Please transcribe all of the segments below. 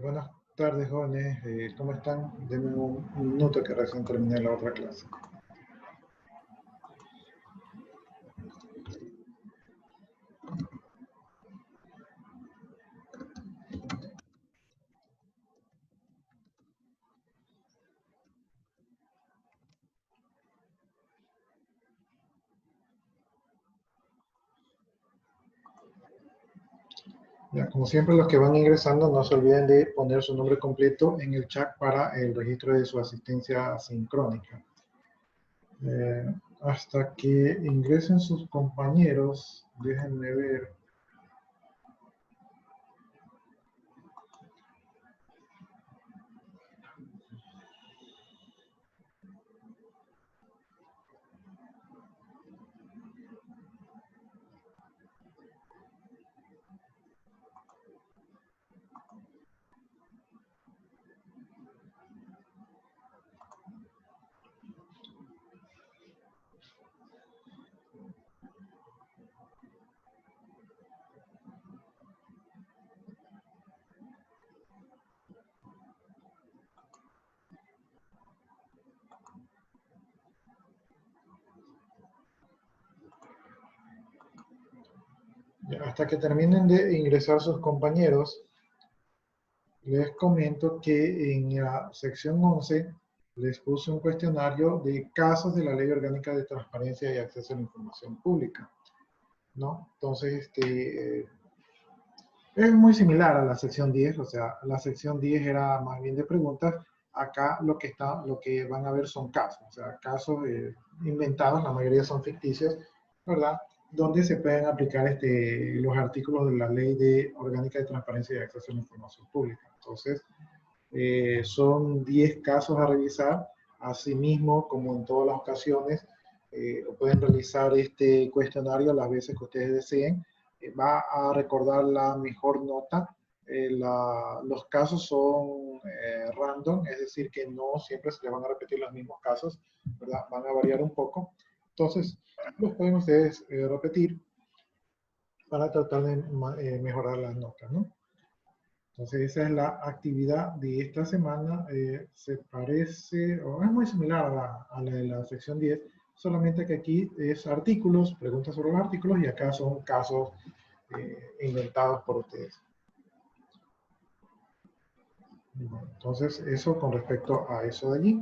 Buenas tardes, jóvenes. ¿Cómo están? Denme un minuto que recién terminé la otra clase. Ya, como siempre, los que van ingresando, no se olviden de poner su nombre completo en el chat para el registro de su asistencia sincrónica. Hasta que ingresen sus compañeros, déjenme ver. Ya, hasta que terminen de ingresar sus compañeros, les comento que en la sección 11 les puse un cuestionario de casos de la Ley Orgánica de Transparencia y Acceso a la Información Pública, ¿no? Entonces, es muy similar a la sección 10, o sea, la sección 10 era más bien de preguntas. Acá lo que van a ver son casos, o sea, casos inventados, la mayoría son ficticios, ¿verdad? Donde se pueden aplicar los artículos de la Ley de Orgánica de Transparencia y Acceso a la Información Pública. Entonces, son 10 casos a revisar. Asimismo, como en todas las ocasiones, pueden realizar este cuestionario las veces que ustedes deseen. Va a recordar la mejor nota. Los casos son random, es decir, que no siempre se les van a repetir los mismos casos, ¿verdad? Van a variar un poco. Entonces, los pueden ustedes repetir para tratar de mejorar las notas, ¿no? Entonces esa es la actividad de esta semana. Se parece, o es muy similar a la de la sección 10, solamente que aquí es artículos, preguntas sobre los artículos, y acá son casos inventados por ustedes. Bueno, entonces eso con respecto a eso de allí.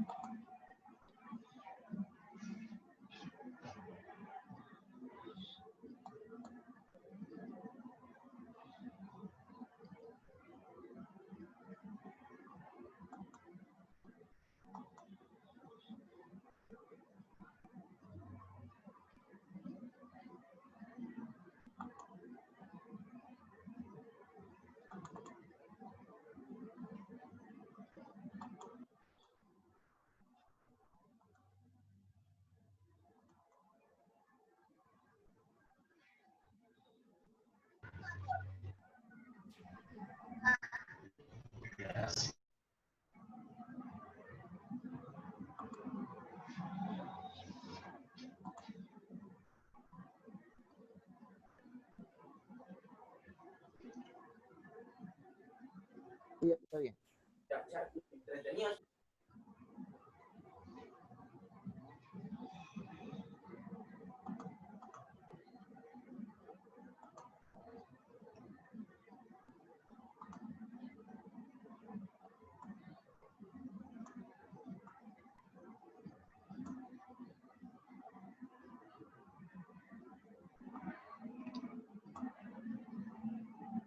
Sí, está bien. ¿Entretenido?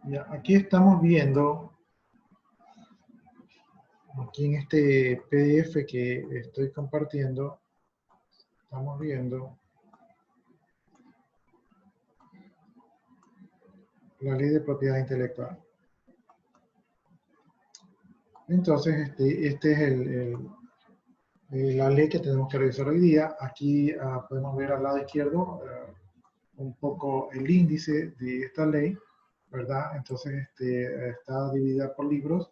Ya, aquí estamos viendo, aquí en este PDF que estoy compartiendo, estamos viendo la ley de propiedad intelectual. Entonces, este es la ley que tenemos que revisar hoy día. Aquí podemos ver al lado izquierdo un poco el índice de esta ley, ¿verdad? Entonces, está dividida por libros.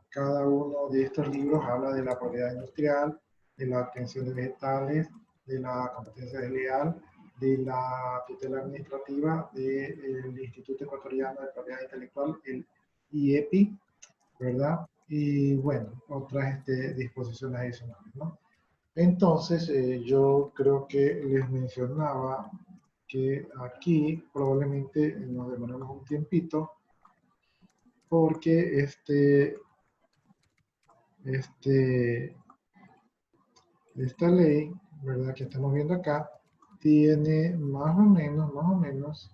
Cada uno de estos libros habla de la propiedad industrial, de la obtención de vegetales, de la competencia desleal, de la tutela administrativa, del Instituto Ecuatoriano de Propiedad Intelectual, el IEPI, ¿verdad? Y bueno, otras disposiciones adicionales, ¿no? Entonces, yo creo que les mencionaba que aquí probablemente nos demoramos un tiempito porque esta ley, ¿verdad? Que estamos viendo acá, tiene más o menos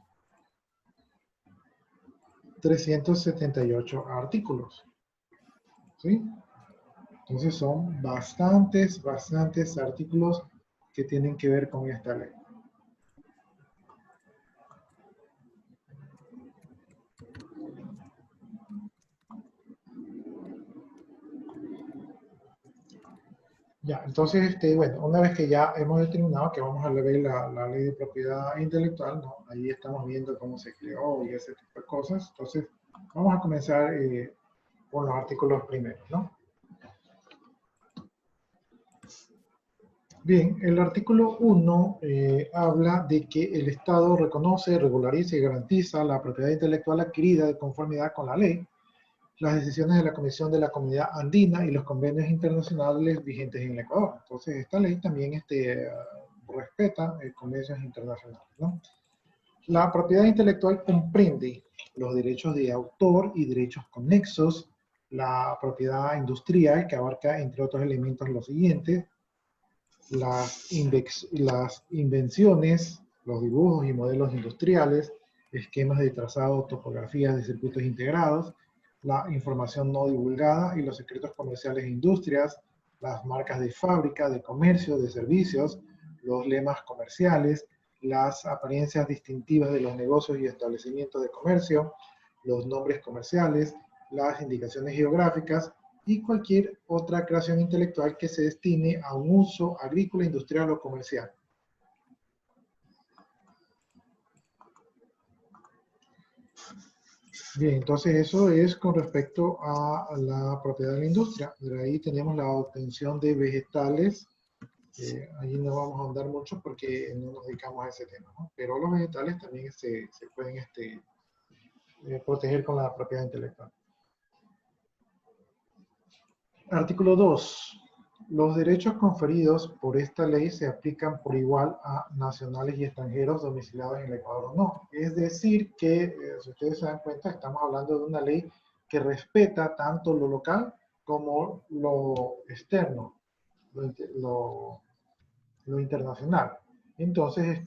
378 artículos, ¿sí? Entonces son bastantes artículos que tienen que ver con esta ley. Ya, entonces, bueno, una vez que ya hemos determinado que vamos a ver la ley de propiedad intelectual, ¿no? Ahí estamos viendo cómo se creó y ese tipo de cosas. Entonces, vamos a comenzar con los artículos primeros, ¿no? Bien, el artículo 1 habla de que el Estado reconoce, regulariza y garantiza la propiedad intelectual adquirida de conformidad con la ley, las decisiones de la Comisión de la Comunidad Andina y los convenios internacionales vigentes en el Ecuador. Entonces, esta ley también respeta convenios internacionales, ¿no? La propiedad intelectual comprende los derechos de autor y derechos conexos, la propiedad industrial, que abarca, entre otros elementos, los siguientes: las invenciones, los dibujos y modelos industriales, esquemas de trazado, topografías de circuitos integrados, la información no divulgada y los secretos comerciales de industrias, las marcas de fábrica, de comercio, de servicios, los lemas comerciales, las apariencias distintivas de los negocios y establecimientos de comercio, los nombres comerciales, las indicaciones geográficas, y cualquier otra creación intelectual que se destine a un uso agrícola, industrial o comercial. Bien, entonces eso es con respecto a la propiedad de la industria. De ahí tenemos la obtención de vegetales. Allí no vamos a ahondar mucho porque no nos dedicamos a ese tema, ¿no? Pero los vegetales también se pueden proteger con la propiedad intelectual. Artículo 2. Los derechos conferidos por esta ley se aplican por igual a nacionales y extranjeros domiciliados en el Ecuador o no. Es decir que, si ustedes se dan cuenta, estamos hablando de una ley que respeta tanto lo local como lo externo, lo internacional. Entonces,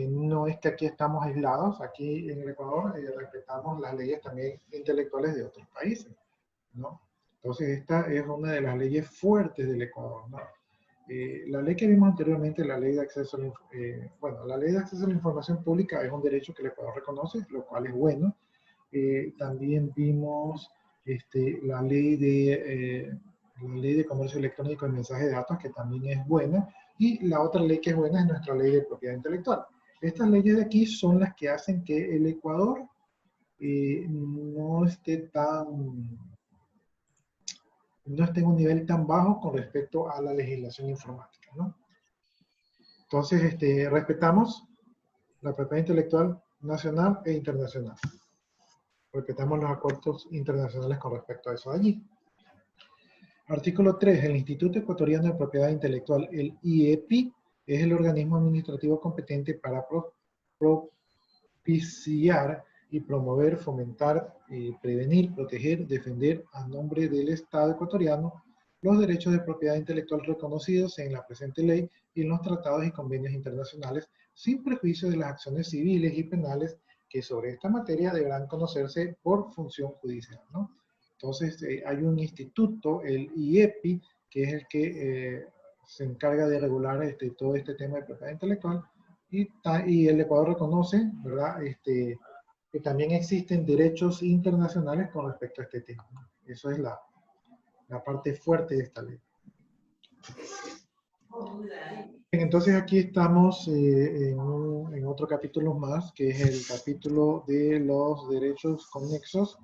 no es que aquí estamos aislados, aquí en el Ecuador respetamos las leyes también intelectuales de otros países, ¿no? Entonces, esta es una de las leyes fuertes del Ecuador, ¿no? La ley que vimos anteriormente, la ley de acceso a la ley de acceso a la información pública es un derecho que el Ecuador reconoce, lo cual es bueno. También vimos la ley de comercio electrónico y mensaje de datos, que también es buena. Y la otra ley que es buena es nuestra ley de propiedad intelectual. Estas leyes de aquí son las que hacen que el Ecuador no esté en un nivel tan bajo con respecto a la legislación informática, ¿no? Entonces, respetamos la propiedad intelectual nacional e internacional. Respetamos los acuerdos internacionales con respecto a eso allí. Artículo 3. El Instituto Ecuatoriano de Propiedad Intelectual, el IEPI, es el organismo administrativo competente para propiciar y promover, fomentar, prevenir, proteger, defender a nombre del Estado ecuatoriano los derechos de propiedad intelectual reconocidos en la presente ley y en los tratados y convenios internacionales, sin prejuicio de las acciones civiles y penales que sobre esta materia deberán conocerse por función judicial, ¿no? Entonces, hay un instituto, el IEPI, que es el que se encarga de regular todo este tema de propiedad intelectual, y el Ecuador reconoce, ¿verdad?, que también existen derechos internacionales con respecto a este tema. Eso es la parte fuerte de esta ley. Entonces aquí estamos en otro capítulo más, que es el capítulo de los derechos conexos.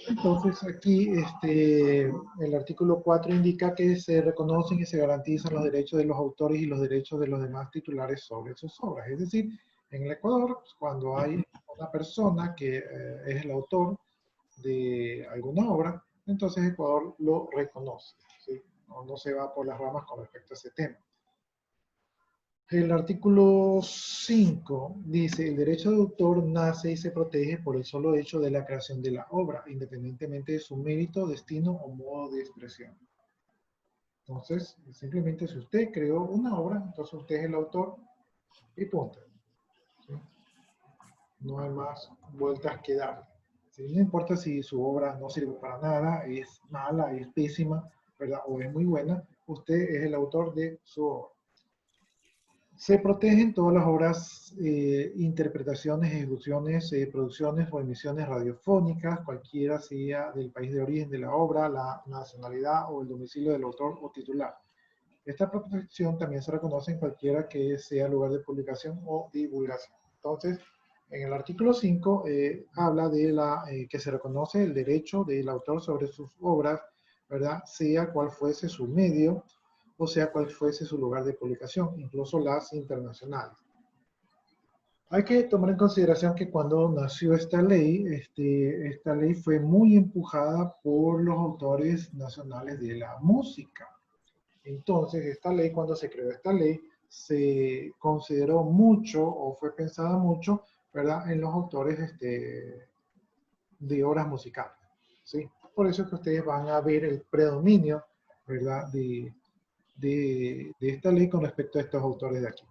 Entonces aquí el artículo 4 indica que se reconocen y se garantizan los derechos de los autores y los derechos de los demás titulares sobre sus obras. Es decir, en el Ecuador, cuando hay una persona que es el autor de alguna obra, entonces Ecuador lo reconoce, ¿sí? No se va por las ramas con respecto a ese tema. El artículo 5 dice, el derecho de autor nace y se protege por el solo hecho de la creación de la obra, independientemente de su mérito, destino o modo de expresión. Entonces, simplemente si usted creó una obra, entonces usted es el autor y punto. ¿Sí? No hay más vueltas que darle. ¿Sí? No importa si su obra no sirve para nada, es mala, es pésima, ¿verdad? O es muy buena, usted es el autor de su obra. Se protegen todas las obras, interpretaciones, ejecuciones, producciones o emisiones radiofónicas, cualquiera sea del país de origen de la obra, la nacionalidad o el domicilio del autor o titular. Esta protección también se reconoce en cualquiera que sea lugar de publicación o divulgación. Entonces, en el artículo 5 habla de que se reconoce el derecho del autor sobre sus obras, ¿verdad? Sea cual fuese su medio, o sea cual fuese su lugar de publicación, incluso las internacionales. Hay que tomar en consideración que cuando nació esta ley fue muy empujada por los autores nacionales de la música. Entonces, esta ley, cuando se creó esta ley, se consideró mucho o fue pensada mucho, ¿verdad?, en los autores de obras musicales, ¿sí? Por eso es que ustedes van a ver el predominio, ¿verdad?, de esta ley con respecto a estos autores de aquí.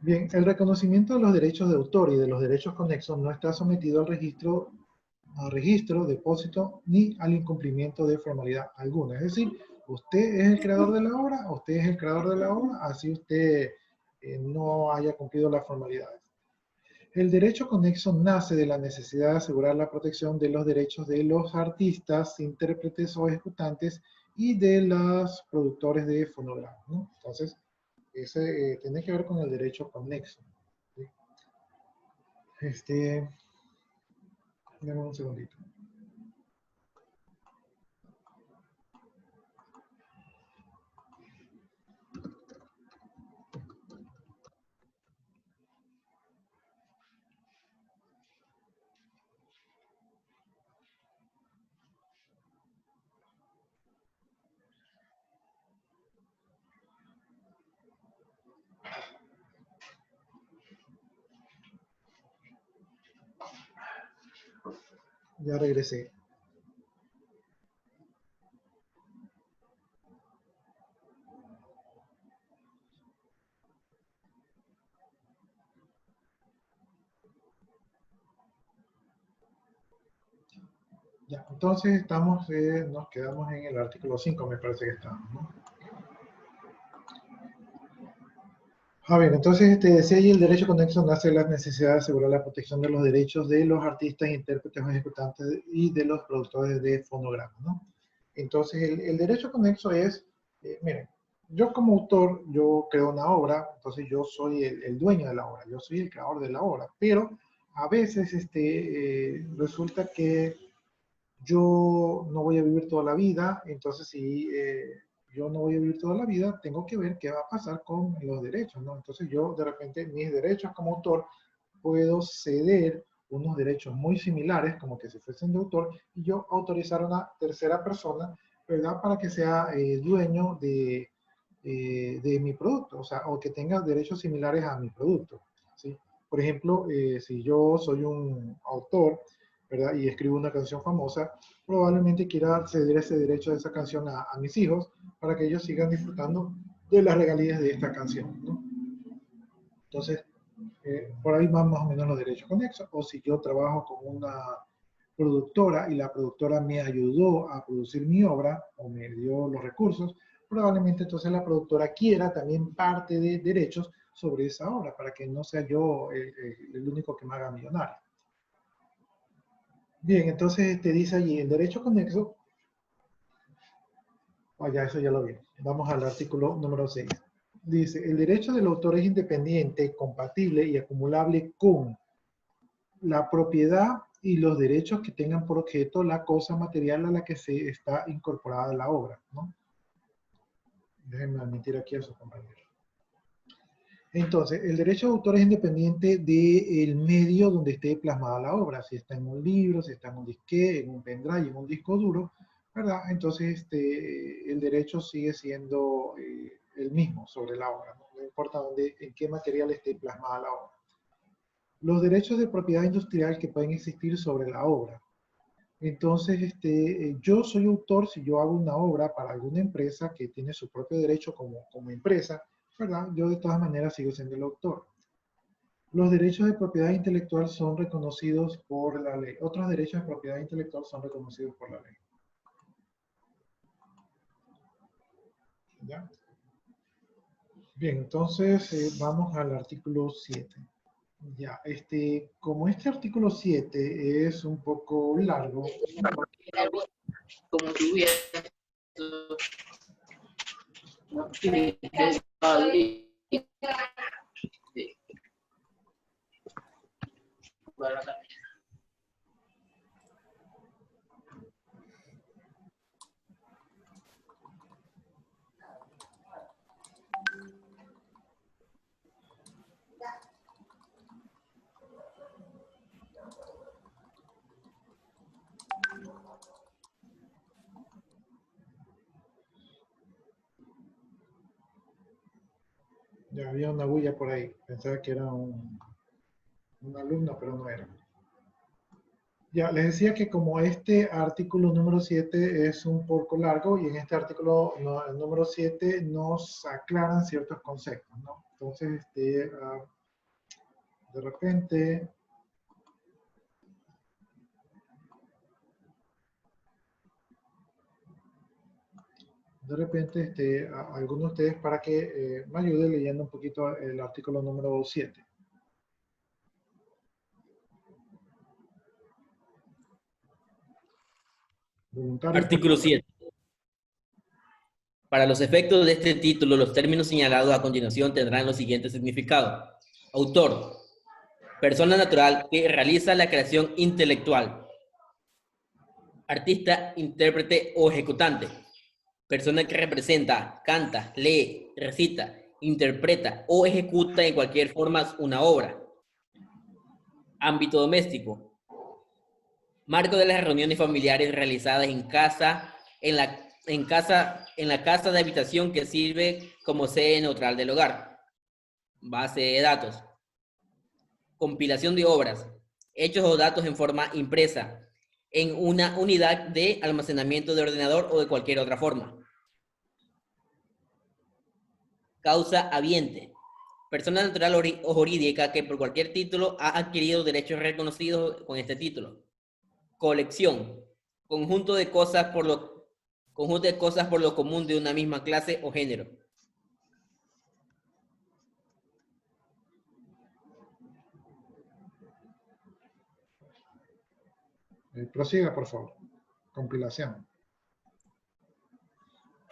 Bien, el reconocimiento de los derechos de autor y de los derechos conexos no está sometido al registro, depósito, ni al incumplimiento de formalidad alguna. Es decir, usted es el creador de la obra, usted es el creador de la obra, así usted no haya cumplido las formalidades. El derecho conexo nace de la necesidad de asegurar la protección de los derechos de los artistas, intérpretes o ejecutantes y de los productores de fonogramas, ¿no? Entonces, ese tiene que ver con el derecho conexo, ¿sí? Dame un segundito. Ya regresé. Ya, entonces nos quedamos en el artículo 5, me parece que estamos, ¿no? A ver, entonces decía ahí el derecho conexo nace de la necesidad de asegurar la protección de los derechos de los artistas, intérpretes o ejecutantes y de los productores de fonogramas, ¿no? Entonces el derecho conexo es, miren, yo como autor, yo creo una obra, entonces yo soy el dueño de la obra, yo soy el creador de la obra, pero a veces resulta que yo no voy a vivir toda la vida, entonces si yo no voy a vivir toda la vida, tengo que ver qué va a pasar con los derechos, ¿no? Entonces yo de repente mis derechos como autor puedo ceder unos derechos muy similares, como que si fuesen de autor, y yo autorizar a una tercera persona, ¿verdad? Para que sea dueño de mi producto, o sea, o que tenga derechos similares a mi producto, ¿sí? Por ejemplo, si yo soy un autor, ¿verdad? Y escribo una canción famosa, probablemente quiera ceder ese derecho de esa canción a mis hijos para que ellos sigan disfrutando de las regalías de esta canción, ¿no? Entonces, por ahí van más o menos los derechos conexos. O si yo trabajo con una productora y la productora me ayudó a producir mi obra o me dio los recursos, probablemente entonces la productora quiera también parte de derechos sobre esa obra para que no sea yo el único que me haga millonario. Bien, entonces te dice allí el derecho conexo. Ya eso ya lo vi. Vamos al artículo número 6. Dice, el derecho del autor es independiente, compatible y acumulable con la propiedad y los derechos que tengan por objeto la cosa material a la que se está incorporada la obra, ¿no? Déjenme admitir aquí a su compañero. Entonces, el derecho de autor es independiente del medio donde esté plasmada la obra, si está en un libro, si está en un disque, en un pendrive, en un disco duro, ¿verdad? Entonces, el derecho sigue siendo el mismo sobre la obra, ¿no? No importa dónde, en qué material esté plasmada la obra. Los derechos de propiedad industrial que pueden existir sobre la obra. Entonces, yo soy autor si yo hago una obra para alguna empresa que tiene su propio derecho como empresa, ¿verdad? Yo de todas maneras sigo siendo el autor. Los derechos de propiedad intelectual son reconocidos por la ley. Otros derechos de propiedad intelectual son reconocidos por la ley. ¿Ya? Bien, entonces vamos al artículo 7. Ya, como este artículo 7 es un poco largo. Como si hubiera Ya había una bulla por ahí. Pensaba que era un alumno, pero no era. Ya, les decía que como este artículo número 7 es un poco largo y en este artículo el número 7 nos aclaran ciertos conceptos, ¿no? Entonces, de repente, algunos de ustedes para que me ayude leyendo un poquito el artículo número 7. Voluntarios, por Artículo favor. 7. Para los efectos de este título, los términos señalados a continuación tendrán los siguientes significados. Autor, persona natural que realiza la creación intelectual. Artista, intérprete o ejecutante. Persona que representa, canta, lee, recita, interpreta o ejecuta en cualquier forma una obra. Ámbito doméstico. Marco de las reuniones familiares realizadas en casa, en la casa de habitación que sirve como sede neutral del hogar. Base de datos. Compilación de obras, hechos o datos en forma impresa, en una unidad de almacenamiento de ordenador o de cualquier otra forma. Causa habiente. Persona natural o jurídica que por cualquier título ha adquirido derechos reconocidos con este título. Colección. Conjunto de cosas por lo común de una misma clase o género. Prosiga, por favor. Compilación.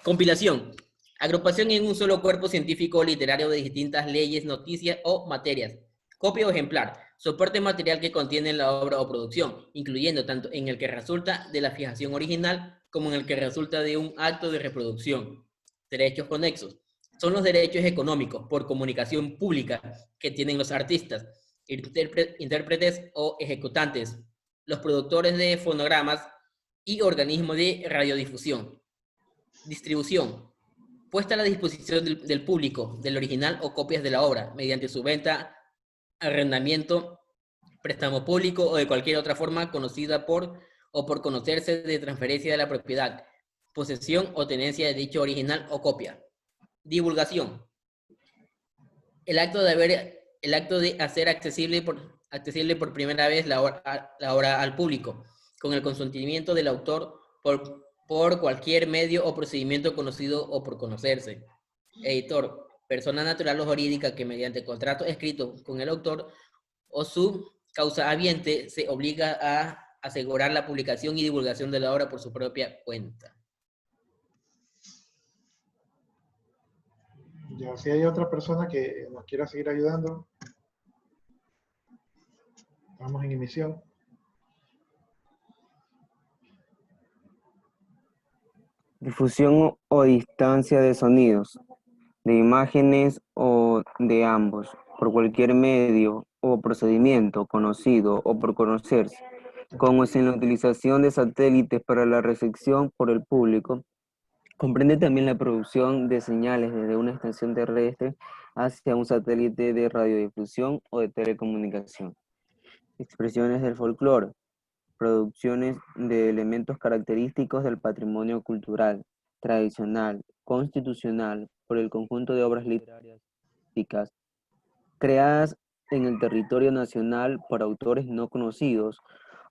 Compilación. Agrupación en un solo cuerpo científico o literario de distintas leyes, noticias o materias. Copia o ejemplar. Soporte material que contiene la obra o producción, incluyendo tanto en el que resulta de la fijación original como en el que resulta de un acto de reproducción. Derechos conexos. Son los derechos económicos por comunicación pública que tienen los artistas, intérpretes o ejecutantes, los productores de fonogramas y organismos de radiodifusión. Distribución. Puesta a la disposición del público del original o copias de la obra mediante su venta, arrendamiento, préstamo público o de cualquier otra forma conocida por o por conocerse de transferencia de la propiedad, posesión o tenencia de dicho original o copia. Divulgación. El acto de hacer accesible por primera vez la obra al público, con el consentimiento del autor por cualquier medio o procedimiento conocido o por conocerse. Editor, persona natural o jurídica que mediante contrato escrito con el autor o su causa habiente se obliga a asegurar la publicación y divulgación de la obra por su propia cuenta. Ya, si hay otra persona que nos quiera seguir ayudando, estamos en emisión. Difusión o distancia de sonidos, de imágenes o de ambos, por cualquier medio o procedimiento conocido o por conocerse, como sin la utilización de satélites para la recepción por el público. Comprende también la producción de señales desde una estación terrestre hacia un satélite de radiodifusión o de telecomunicación. Expresiones del folclore. Producciones de elementos característicos del patrimonio cultural, tradicional, constitucional, por el conjunto de obras literarias creadas en el territorio nacional por autores no conocidos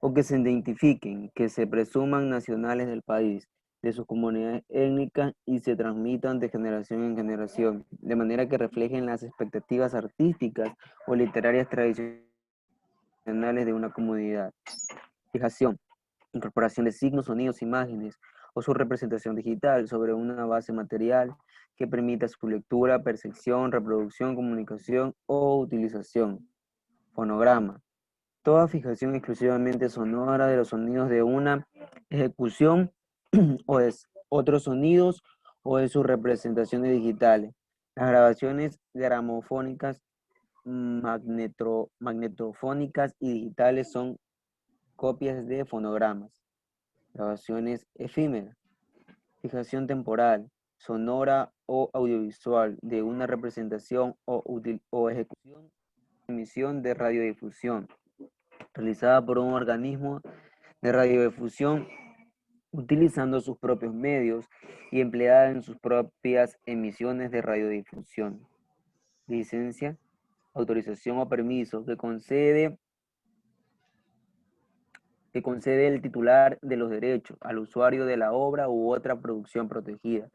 o que se identifiquen, que se presuman nacionales del país, de sus comunidades étnicas y se transmitan de generación en generación, de manera que reflejen las expectativas artísticas o literarias tradicionales de una comunidad. Fijación, incorporación de signos, sonidos, imágenes o su representación digital sobre una base material que permita su lectura, percepción, reproducción, comunicación o utilización. Fonograma. Toda fijación exclusivamente sonora de los sonidos de una ejecución o de otros sonidos o de sus representaciones digitales. Las grabaciones gramofónicas, magnetofónicas y digitales son copias de fonogramas. Grabaciones efímeras. Fijación temporal, sonora o audiovisual de una representación o ejecución, emisión de radiodifusión, realizada por un organismo de radiodifusión utilizando sus propios medios y empleada en sus propias emisiones de radiodifusión. Licencia, autorización o permiso que concede el titular de los derechos al usuario de la obra u otra producción protegida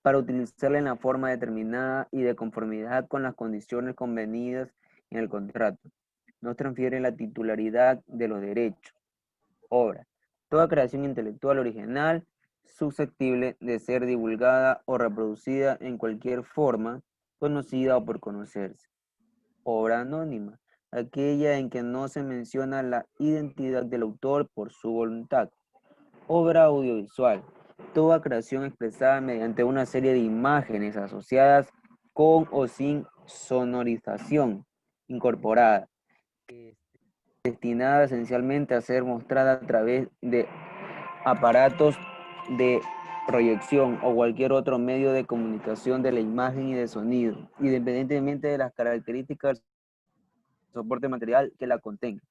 para utilizarla en la forma determinada y de conformidad con las condiciones convenidas en el contrato. No transfiere la titularidad de los derechos. Obra. Toda creación intelectual original susceptible de ser divulgada o reproducida en cualquier forma, conocida o por conocerse. Obra anónima. Aquella en que no se menciona la identidad del autor por su voluntad. Obra audiovisual. Toda creación expresada mediante una serie de imágenes asociadas con o sin sonorización incorporada, destinada esencialmente a ser mostrada a través de aparatos de proyección o cualquier otro medio de comunicación de la imagen y de sonido, independientemente de las características soporte material que la contenga.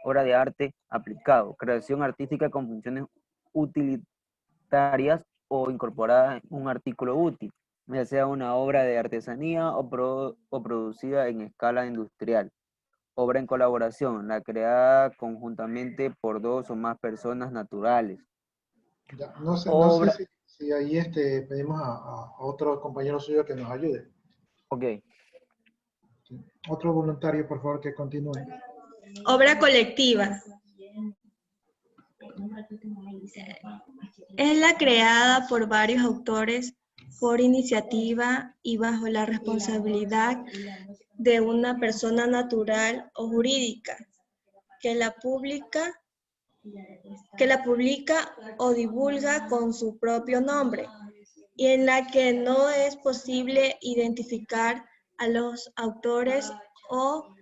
Obra de arte aplicado, creación artística con funciones utilitarias o incorporada en un artículo útil, ya sea una obra de artesanía o producida en escala industrial. Obra en colaboración, la creada conjuntamente por dos o más personas naturales. Ya, no sé Obra, si ahí pedimos a otro compañero suyo que nos ayude. ok. Sí. Otro voluntario, por favor, que continúe. Obra colectiva. Es la creada por varios autores por iniciativa y bajo la responsabilidad de una persona natural o jurídica que la publica o divulga con su propio nombre y en la que no es posible identificar a los autores o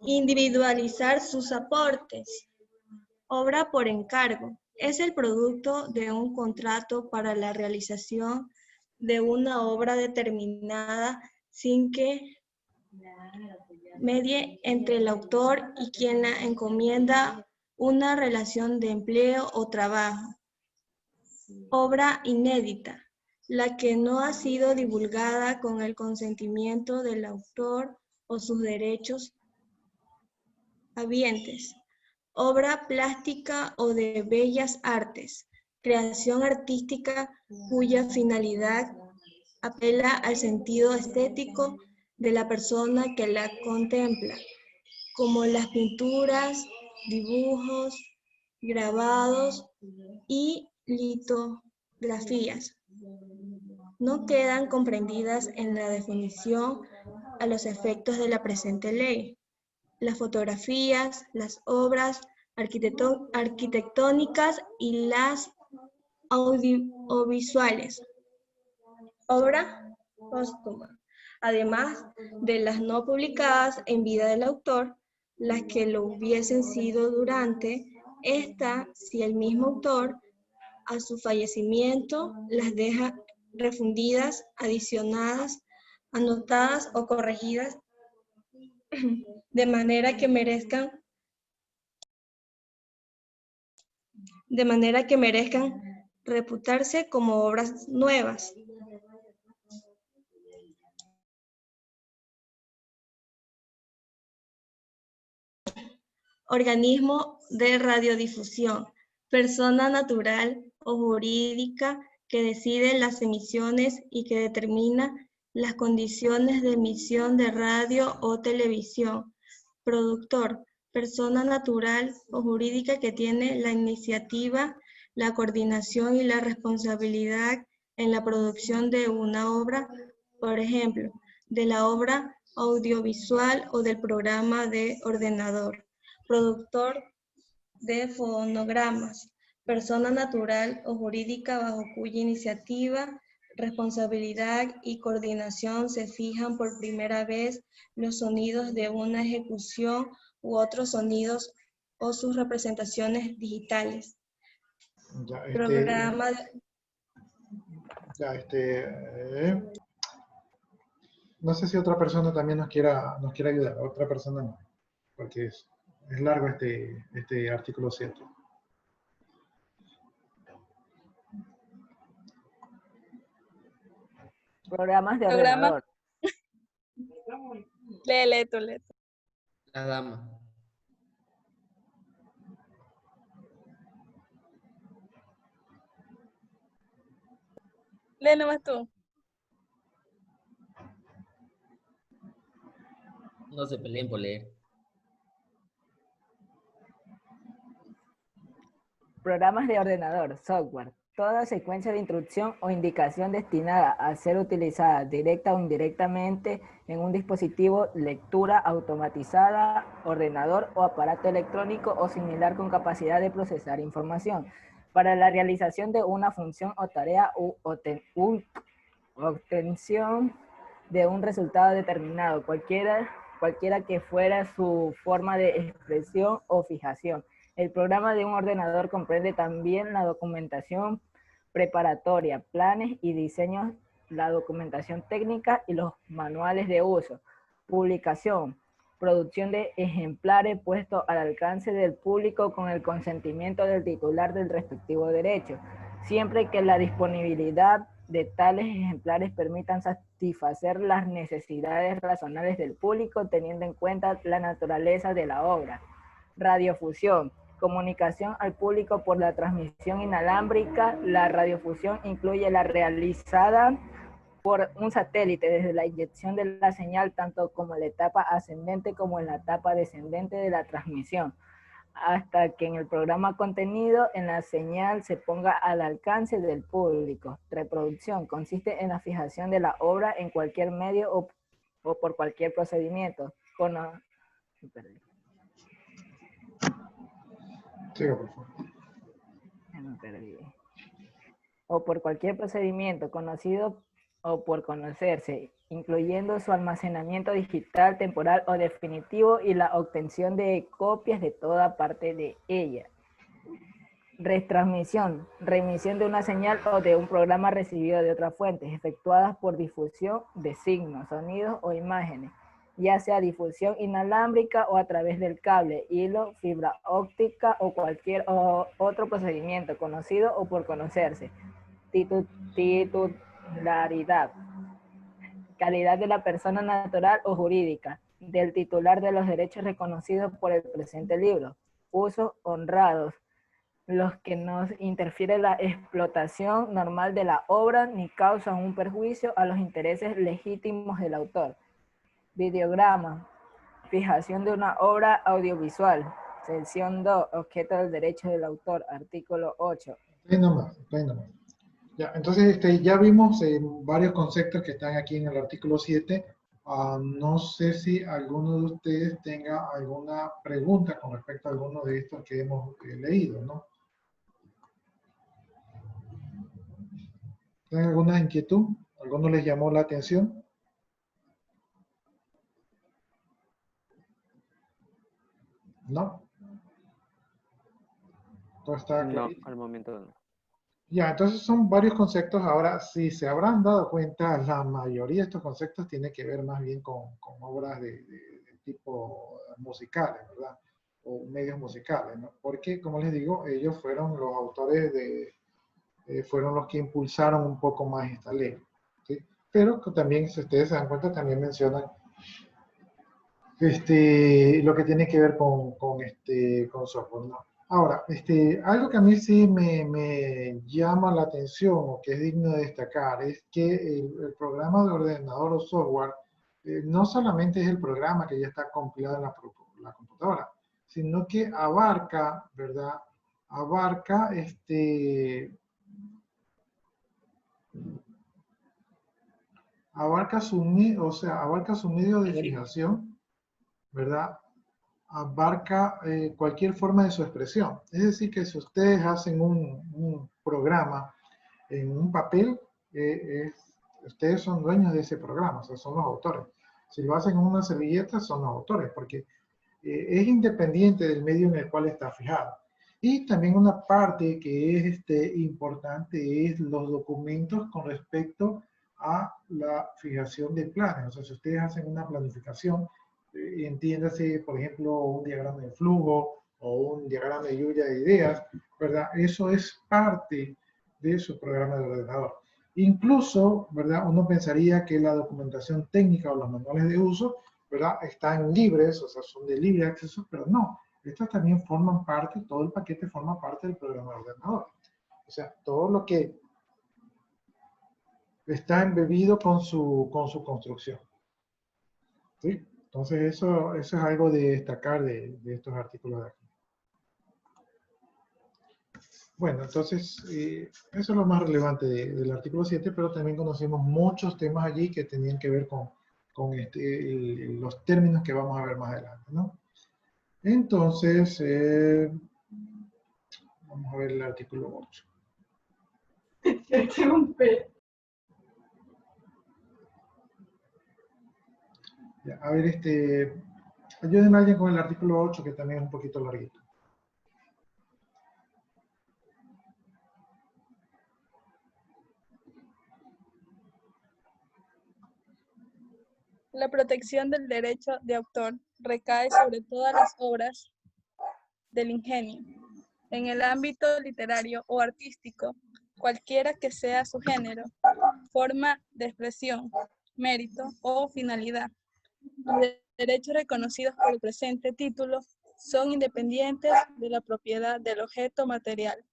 individualizar sus aportes. Obra por encargo. Es el producto de un contrato para la realización de una obra determinada sin que medie entre el autor y quien la encomienda una relación de empleo o trabajo. Obra inédita. La que no ha sido divulgada con el consentimiento del autor o sus derechos habientes. Obra plástica o de bellas artes, creación artística cuya finalidad apela al sentido estético de la persona que la contempla, como las pinturas, dibujos, grabados y litografías. No quedan comprendidas en la definición a los efectos de la presente ley. Las fotografías, las obras arquitectónicas y las audiovisuales. Obra póstuma. además de las no publicadas en vida del autor, las que lo hubiesen sido durante esta, si el mismo autor a su fallecimiento las deja refundidas, adicionadas, anotadas o corregidas de manera que merezcan reputarse como obras nuevas. Organismo de radiodifusión, persona natural o jurídica que decide las emisiones y que determina las condiciones de emisión de radio o televisión. Productor, persona natural o jurídica que tiene la iniciativa, la coordinación y la responsabilidad en la producción de una obra, por ejemplo, de la obra audiovisual o del programa de ordenador. Productor de fonogramas, persona natural o jurídica bajo cuya iniciativa, responsabilidad y coordinación se fijan por primera vez los sonidos de una ejecución u otros sonidos o sus representaciones digitales. Ya, Programa no sé si otra persona también nos quiera ayudar, otra persona no, porque es largo este artículo 7. Programas de Programa. ordenador. Lee tú. Las damas. Lee nomás tú. No se peleen por leer. Programas de ordenador, software. Toda secuencia de instrucción o indicación destinada a ser utilizada directa o indirectamente en un dispositivo, lectura automatizada, ordenador o aparato electrónico o similar con capacidad de procesar información para la realización de una función o tarea u obtención de un resultado determinado, cualquiera que fuera su forma de expresión o fijación. El programa de un ordenador comprende también la documentación preparatoria, planes y diseños, la documentación técnica y los manuales de uso. Publicación, producción de ejemplares puestos al alcance del público con el consentimiento del titular del respectivo derecho, siempre que la disponibilidad de tales ejemplares permitan satisfacer las necesidades razonables del público teniendo en cuenta la naturaleza de la obra. Radiofusión, comunicación al público por la transmisión inalámbrica. La radiofusión incluye la realizada por un satélite desde la inyección de la señal tanto como en la etapa ascendente como en la etapa descendente de la transmisión, hasta que en el programa contenido en la señal se ponga al alcance del público. Reproducción consiste en la fijación de la obra en cualquier medio o por cualquier procedimiento. Siga, por favor. O por cualquier procedimiento conocido o por conocerse, incluyendo su almacenamiento digital, temporal o definitivo y la obtención de copias de toda parte de ella. Retransmisión, remisión de una señal o de un programa recibido de otras fuentes, efectuadas por difusión de signos, sonidos o imágenes, ya sea difusión inalámbrica o a través del cable, hilo, fibra óptica o cualquier otro procedimiento conocido o por conocerse. Titularidad, calidad de la persona natural o jurídica, del titular de los derechos reconocidos por el presente libro. Usos honrados, los que no interfiere la explotación normal de la obra ni causan un perjuicio a los intereses legítimos del autor. Videograma, fijación de una obra audiovisual. Sección 2, objeto del derecho del autor, artículo 8. Ahí nomás. Ya, entonces ya vimos varios conceptos que están aquí en el artículo 7. No sé si alguno de ustedes tenga alguna pregunta con respecto a alguno de estos que hemos leído, ¿no? ¿Tienen alguna inquietud? ¿Alguno les llamó la atención? ¿No? ¿Todo está No, clarito? al momento no. Ya, entonces son varios conceptos. Ahora, si se habrán dado cuenta, la mayoría de estos conceptos tiene que ver más bien con obras de tipo musicales, ¿verdad? O medios musicales, ¿no? Porque, como les digo, ellos fueron los autores fueron los que impulsaron un poco más esta ley, ¿sí? Pero que también, si ustedes se dan cuenta, también mencionan lo que tiene que ver con software, ¿no? Ahora, algo que a mí sí me llama la atención o que es digno de destacar es que el programa de ordenador o software no solamente es el programa que ya está compilado en la computadora, sino que abarca, ¿verdad? Abarca abarca su medio de fijación, ¿verdad? Abarca cualquier forma de su expresión. Es decir, que si ustedes hacen un programa en un papel, ustedes son dueños de ese programa, o sea, son los autores. Si lo hacen en una servilleta, son los autores, porque es independiente del medio en el cual está fijado. Y también una parte que es importante es los documentos con respecto a la fijación de planes. O sea, si ustedes hacen una planificación, entiéndase, por ejemplo, un diagrama de flujo o un diagrama de lluvia de ideas, ¿verdad? Eso es parte de su programa de ordenador. Incluso, ¿verdad? Uno pensaría que la documentación técnica o los manuales de uso, ¿verdad? Están libres, o sea, son de libre acceso, pero no. Estas también forman parte, todo el paquete forma parte del programa de ordenador. O sea, todo lo que está embebido con su construcción. ¿Sí? Entonces, eso es algo de destacar de estos artículos de aquí. Bueno, entonces, eso es lo más relevante del artículo 7, pero también conocimos muchos temas allí que tenían que ver con los términos que vamos a ver más adelante, ¿no? Entonces, vamos a ver el artículo 8. Ya, a ver, ayúdenme a alguien con el artículo 8, que también es un poquito larguito. La protección del derecho de autor recae sobre todas las obras del ingenio, en el ámbito literario o artístico, cualquiera que sea su género, forma de expresión, mérito o finalidad. Los derechos reconocidos por el presente título son independientes de la propiedad del objeto material,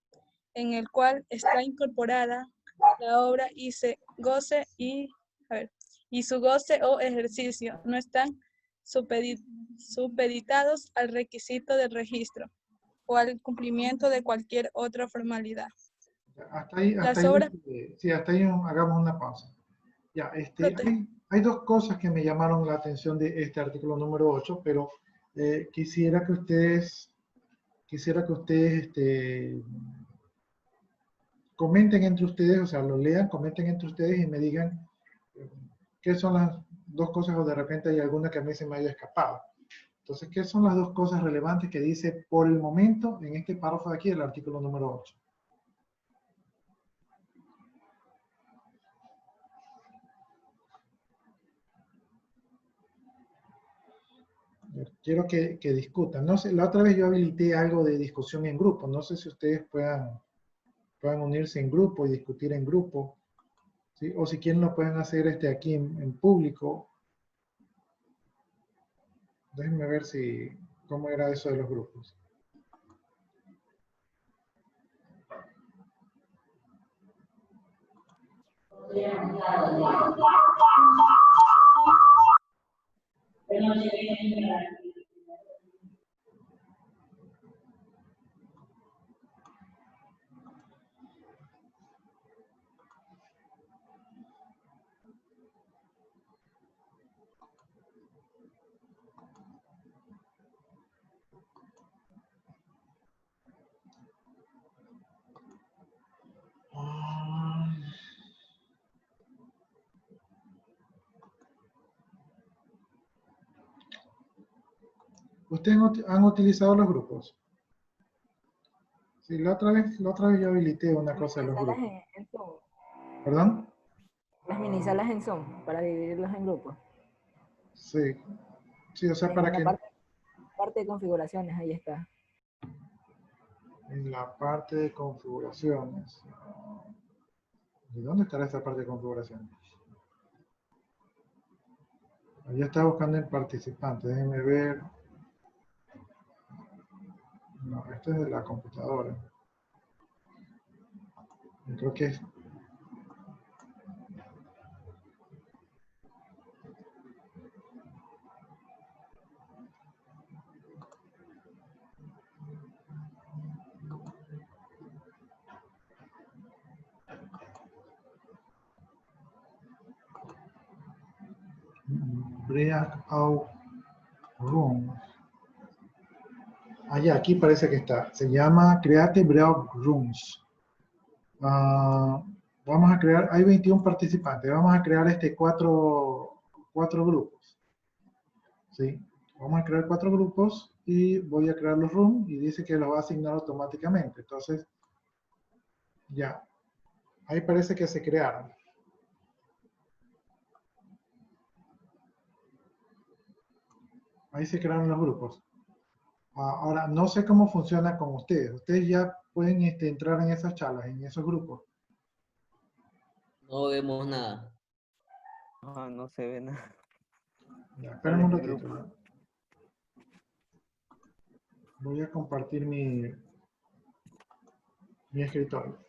en el cual está incorporada la obra y su goce o ejercicio no están supeditados al requisito del registro o al cumplimiento de cualquier otra formalidad. Hasta ahí, Las obras sí, hasta ahí hagamos una pausa. Ya, hay dos cosas que me llamaron la atención de este artículo número 8, pero quisiera que ustedes comenten entre ustedes, o sea, lo lean, comenten entre ustedes y me digan qué son las dos cosas o de repente hay alguna que a mí se me haya escapado. Entonces, ¿qué son las dos cosas relevantes que dice por el momento en este párrafo de aquí del artículo número 8? Quiero que discutan. No sé, la otra vez yo habilité algo de discusión en grupo. No sé si ustedes puedan unirse en grupo y discutir en grupo, ¿sí? O si quieren lo pueden hacer aquí en público. Déjenme ver cómo era eso de los grupos. ¿Ustedes han utilizado los grupos? Sí, la otra vez yo habilité una cosa de los Minisalas grupos. en Zoom. ¿Perdón? Las minisalas en Zoom para dividirlos en grupos. Sí. Sí, o sea, para En la que parte de configuraciones, ahí está. en la parte de configuraciones. ¿Y dónde estará esta parte de configuraciones? Ahí está buscando el participante. Déjenme ver. No, este es de la computadora. Yo creo que es. Breakout Room. Allá, aquí parece que está. Se llama Create Breakout Rooms. Vamos a crear, hay 21 participantes. Vamos a crear cuatro grupos. ¿Sí? Vamos a crear 4 grupos y voy a crear los rooms y dice que los va a asignar automáticamente. Entonces, ya. Ahí parece que se crearon. Ahí se crearon los grupos. Ahora, no sé cómo funciona con ustedes. Ustedes ya pueden entrar en esas charlas, en esos grupos. No vemos nada. Ah, no se ve nada. Ya, esperen ¿Cuál es un el ratito. grupo? ¿No? Voy a compartir mi escritorio.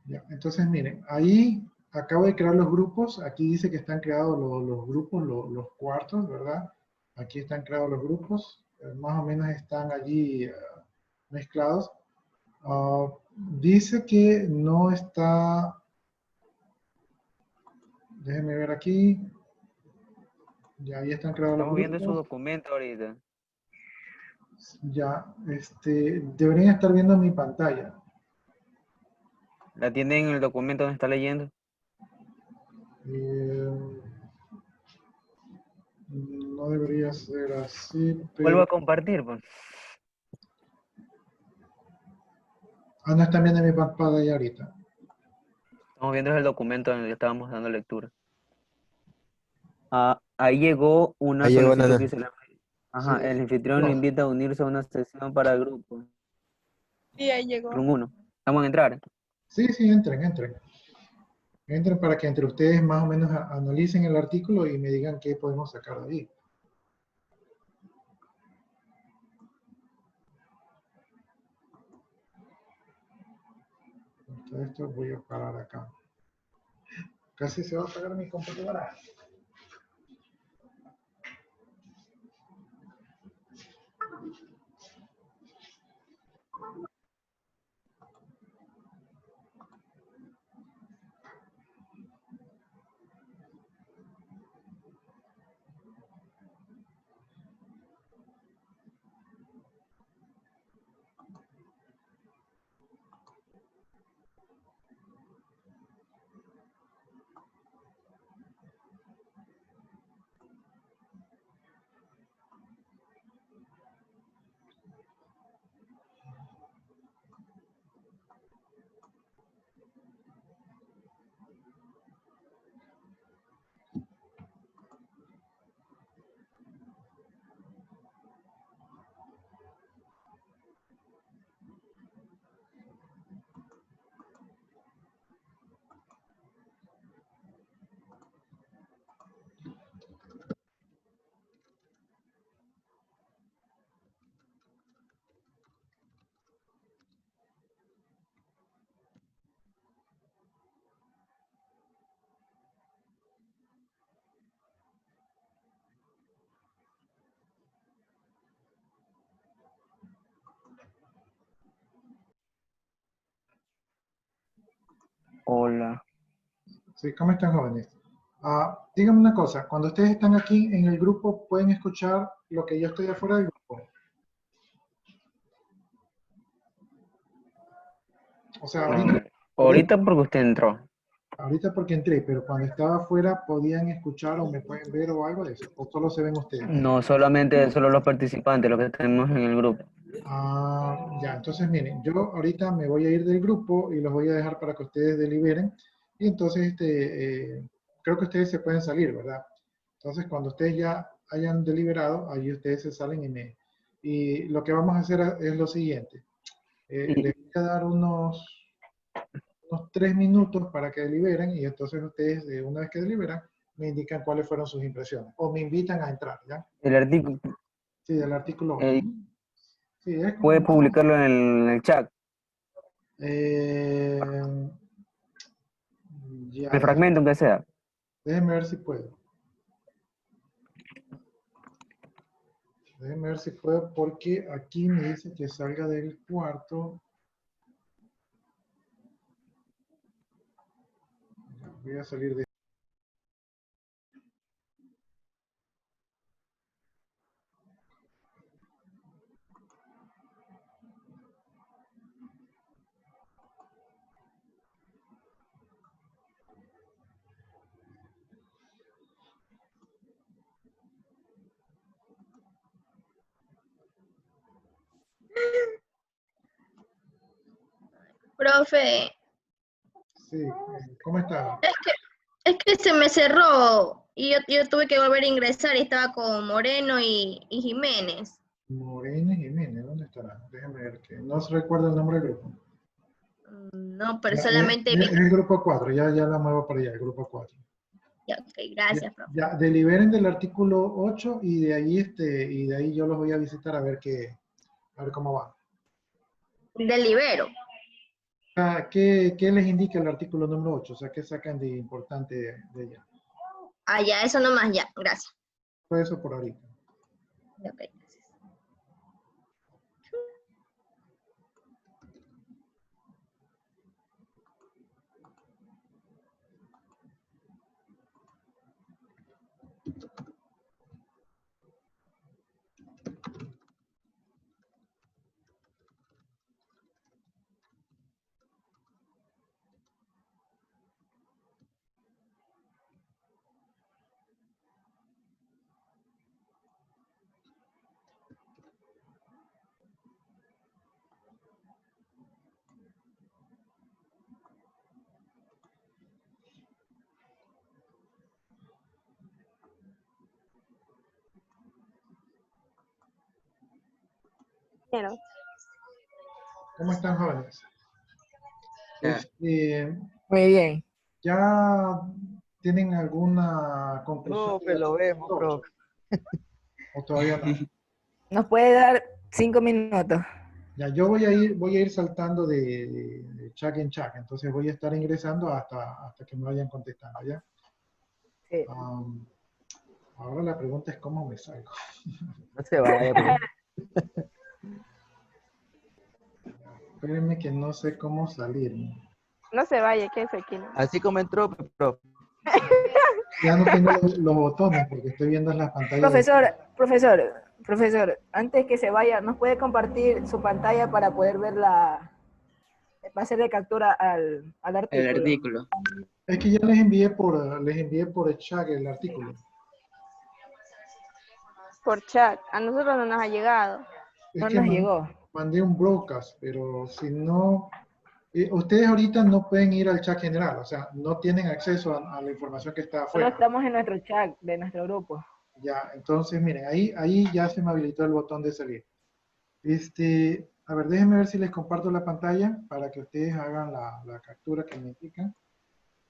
Ya, entonces, miren, ahí acabo de crear los grupos. Aquí dice que están creados los grupos, los cuartos, ¿verdad? Aquí están creados los grupos. Más o menos están allí mezclados. Dice que no está. Déjenme ver aquí. Ya ahí están creados los Estamos viendo su grupos. documento ahorita. Ya, deberían estar viendo mi pantalla. ¿La tiene en el documento donde está leyendo? No debería ser así, Vuelvo pero. a compartir, pues. No están viendo mi pantalla ahorita. Estamos viendo el documento en el que estábamos dando lectura. Ahí llegó una Ahí llegó solicitud Nana. que dice, Sí, el anfitrión lo dos. invita a unirse a una sesión para grupo. Y ahí llegó. Room 1. Vamos a entrar. Sí, entren. Entren para que entre ustedes más o menos analicen el artículo y me digan qué podemos sacar de ahí. Entonces, esto voy a parar acá. Casi se va a apagar mi computadora. Hola. Sí, ¿cómo están, jóvenes? Díganme una cosa, cuando ustedes están aquí en el grupo, ¿pueden escuchar lo que yo estoy afuera del grupo? O sea, ahorita. Ahorita porque usted entró. Ahorita porque entré, pero cuando estaba afuera, ¿podían escuchar o me pueden ver o algo de eso? ¿O solo se ven ustedes? No solamente solo los participantes, los que tenemos en el grupo. Ah, ya, entonces miren, yo ahorita me voy a ir del grupo y los voy a dejar para que ustedes deliberen. Y entonces, creo que ustedes se pueden salir, ¿verdad? Entonces, cuando ustedes ya hayan deliberado, ahí ustedes se salen y lo que vamos a hacer es lo siguiente. Les voy a dar unos 3 minutos para que deliberen y entonces ustedes, una vez que deliberan, me indican cuáles fueron sus impresiones o me invitan a entrar, ¿ya? El artículo Sí, del artículo 8. Sí, es puede como... publicarlo en el chat, Eh, ya, el fragmento aunque sea. déjenme ver si puedo. Déjenme ver si puedo porque aquí me dice que salga del cuarto. Ya, voy a salir de... Profe, Sí, ¿cómo está? es que se me cerró y yo tuve que volver a ingresar y estaba con Moreno y Jiménez. Morena Jiménez, ¿dónde estará? Déjenme ver que no se recuerda el nombre del grupo. No, pero Ya, solamente vi. es el grupo 4, ya la muevo para allá, el grupo 4. Ya, ok, Ya, gracias, profe. ya, deliberen del artículo 8 y de ahí y de ahí yo los voy a visitar a ver cómo va. Delibero. Ah, ¿qué les indica el artículo número 8? O sea, ¿qué sacan de importante de ella? Ah, ya, eso nomás, ya, gracias. Fue eso por ahorita. Ok, gracias. Pero, ¿Cómo están, jóvenes? Ya. Muy bien. ¿Ya tienen alguna conclusión del Profe, lo vemos, artículo 8? profe. ¿O todavía no? ¿Nos puede dar 5 minutos? Ya, yo voy a ir saltando de chat en chat, entonces voy a estar ingresando hasta que me vayan contestando, ¿ya? Sí. Ahora la pregunta es cómo me salgo. No se vaya, profe. Espérenme que no sé cómo salir. no se vaya, que es aquí, ¿no? Así como entró, profe. Ya no tengo los botones porque estoy viendo las pantallas. Profesor, antes que se vaya, ¿nos puede compartir su pantalla para poder ver va a ser de captura al El artículo? artículo. Es que ya les envié por el chat el artículo. Por chat. A nosotros no nos ha llegado. Es No que nos llegó. mandé un broadcast, pero si no, ustedes ahorita no pueden ir al chat general, o sea, no tienen acceso a la información que está Solo afuera. estamos en nuestro chat de nuestro grupo. Ya, entonces miren, ahí ya se me habilitó el botón de salir. A ver, déjenme ver si les comparto la pantalla para que ustedes hagan la captura que me indican.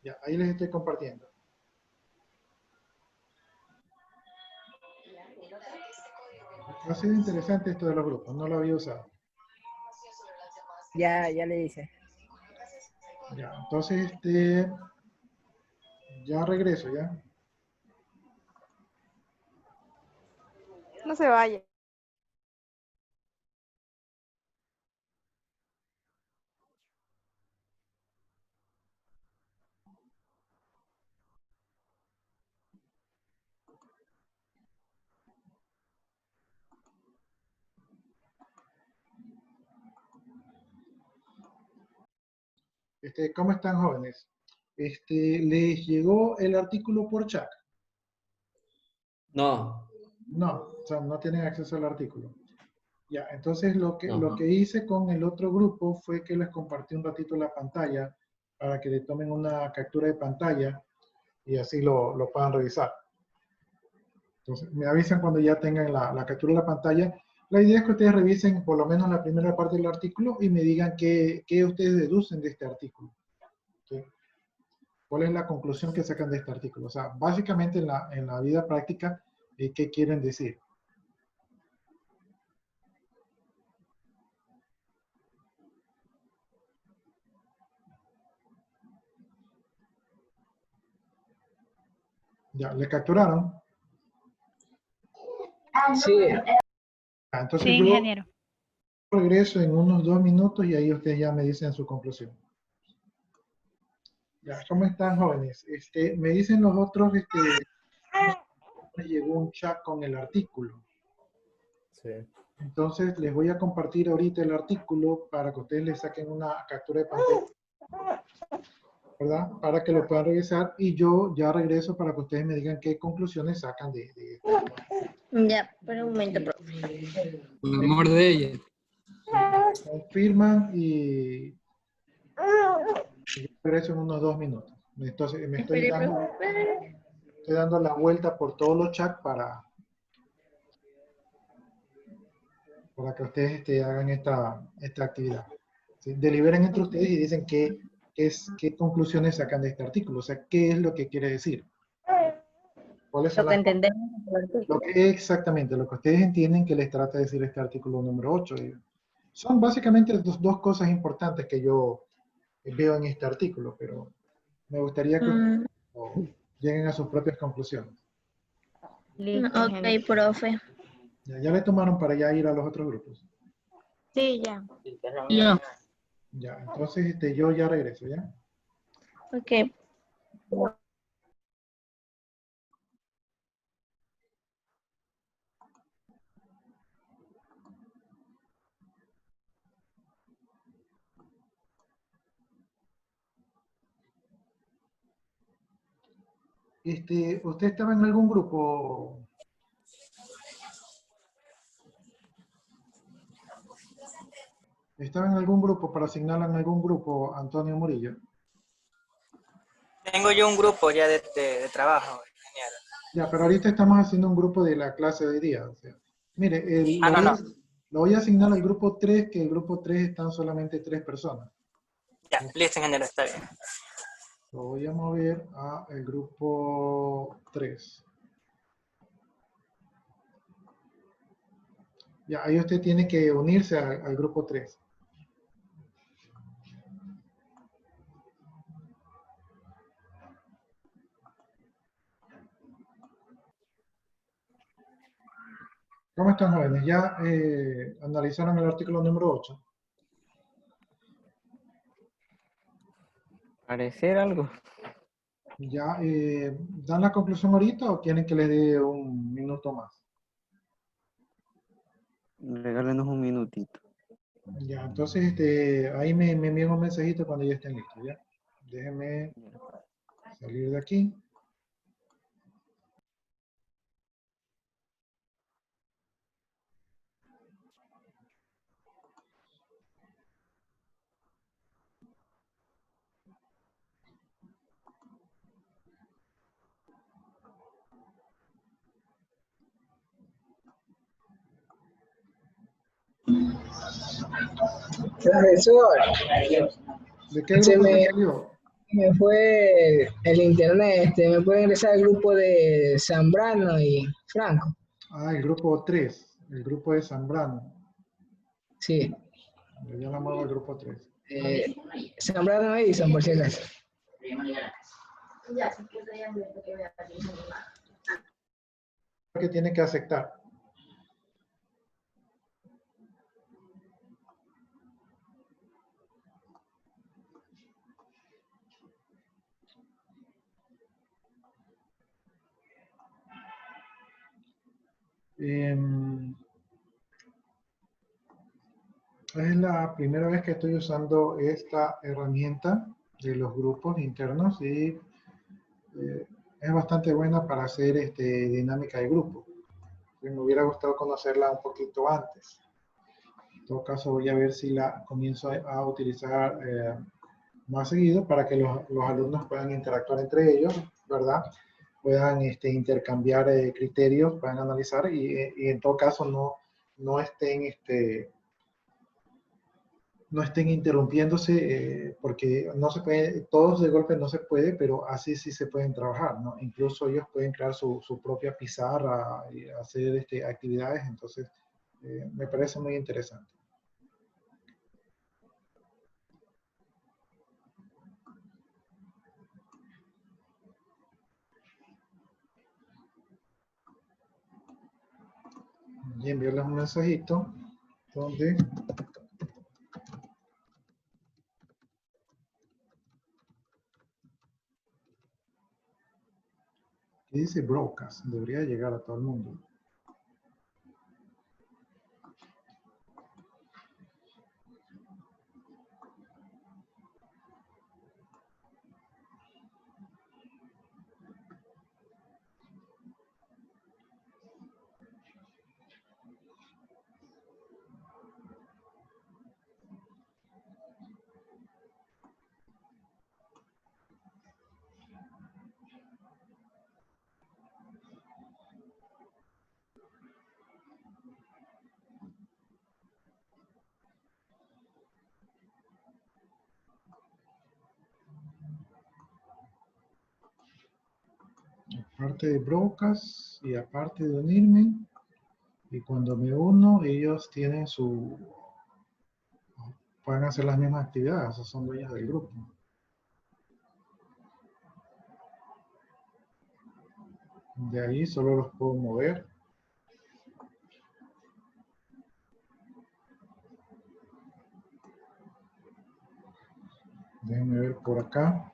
Ya, ahí les estoy compartiendo. Ha sido interesante esto de los grupos, no lo había usado. Ya le hice. Ya, entonces, ya regreso, ¿ya? No se vaya. ¿Cómo están, jóvenes? ¿Les llegó el artículo por chat? No. No, o sea, no tienen acceso al artículo. Ya, entonces lo No. que hice con el otro grupo fue que les compartí un ratito la pantalla para que le tomen una captura de pantalla y así lo puedan revisar. Entonces, me avisan cuando ya tengan la captura de la pantalla. La idea es que ustedes revisen por lo menos la primera parte del artículo y me digan qué ustedes deducen de este artículo. ¿Sí? ¿Cuál es la conclusión que sacan de este artículo? O sea, básicamente en la vida práctica, ¿qué quieren decir? ¿Ya? ¿Le capturaron? Sí. Entonces Sí, yo ingeniero. regreso en unos 2 minutos y ahí ustedes ya me dicen su conclusión. Ya, ¿cómo están, jóvenes? Me dicen los otros, me llegó un chat con el artículo. Sí. Entonces les voy a compartir ahorita el artículo para que ustedes le saquen una captura de pantalla, ¿verdad? Para que lo puedan revisar y yo ya regreso para que ustedes me digan qué conclusiones sacan de esto. Ya, pero un momento, profe. Por amor de ella. Confirman y yo regreso en unos 2 minutos. Entonces me estoy dando la vuelta por todos los chats para que ustedes hagan esta actividad. ¿Sí? Deliberen entre ustedes y dicen qué conclusiones sacan de este artículo. O sea, qué es lo que quiere decir. ¿Cuáles son Lo que las entendemos. exactamente, lo que ustedes entienden que les trata de decir este artículo número 8. Son básicamente dos cosas importantes que yo veo en este artículo, pero me gustaría que lleguen a sus propias conclusiones. Listo, ok, profe. Ya le tomaron para ya ir a los otros grupos. Sí, ya. Ya. Ya, entonces yo ya regreso, ¿ya? Ok. ¿Usted estaba en algún grupo? ¿Estaba en algún grupo para asignarla en algún grupo, Antonio Murillo? Tengo yo un grupo ya de trabajo, ingeniero. Ya, pero ahorita estamos haciendo un grupo de la clase de hoy día. O sea, mire, lo voy a asignar al grupo 3, que el grupo 3 están solamente 3 personas. Ya, listo, ingeniero, está bien. Lo voy a mover a el grupo 3. Ya, ahí usted tiene que unirse al grupo 3. ¿Cómo están, jóvenes? ¿Ya analizaron el artículo número 8? Parecer algo. ¿Ya dan la conclusión ahorita o quieren que les dé un minuto más? Regálenos un minutito. Ya, entonces ahí me envían un mensajito cuando ya estén listos, ¿ya? Déjenme salir de aquí. Profesor, ¿De qué grupo te salió? me fue el internet, me puede ingresar al grupo de Zambrano y Franco. Ah, el grupo 3, el grupo de Zambrano. Sí. Ya la muevo al grupo 3. Zambrano y Edison, por si acaso. Que tiene que aceptar. Es la primera vez que estoy usando esta herramienta de los grupos internos y es bastante buena para hacer dinámica de grupo. Me hubiera gustado conocerla un poquito antes. En todo caso, voy a ver si la comienzo a utilizar más seguido para que los alumnos puedan interactuar entre ellos, ¿verdad? Puedan intercambiar criterios, puedan analizar y en todo caso no estén no estén interrumpiéndose porque no se puede, todos de golpe no se puede, pero así sí se pueden trabajar, ¿no? Incluso ellos pueden crear su propia pizarra y hacer actividades, entonces me parece muy interesante. Y enviarles un mensajito donde dice broadcast, debería llegar a todo el mundo. Aparte de broadcast y aparte de unirme, y cuando me uno, ellos tienen pueden hacer las mismas actividades, esos son dueños del grupo. De ahí solo los puedo mover. Déjenme ver por acá.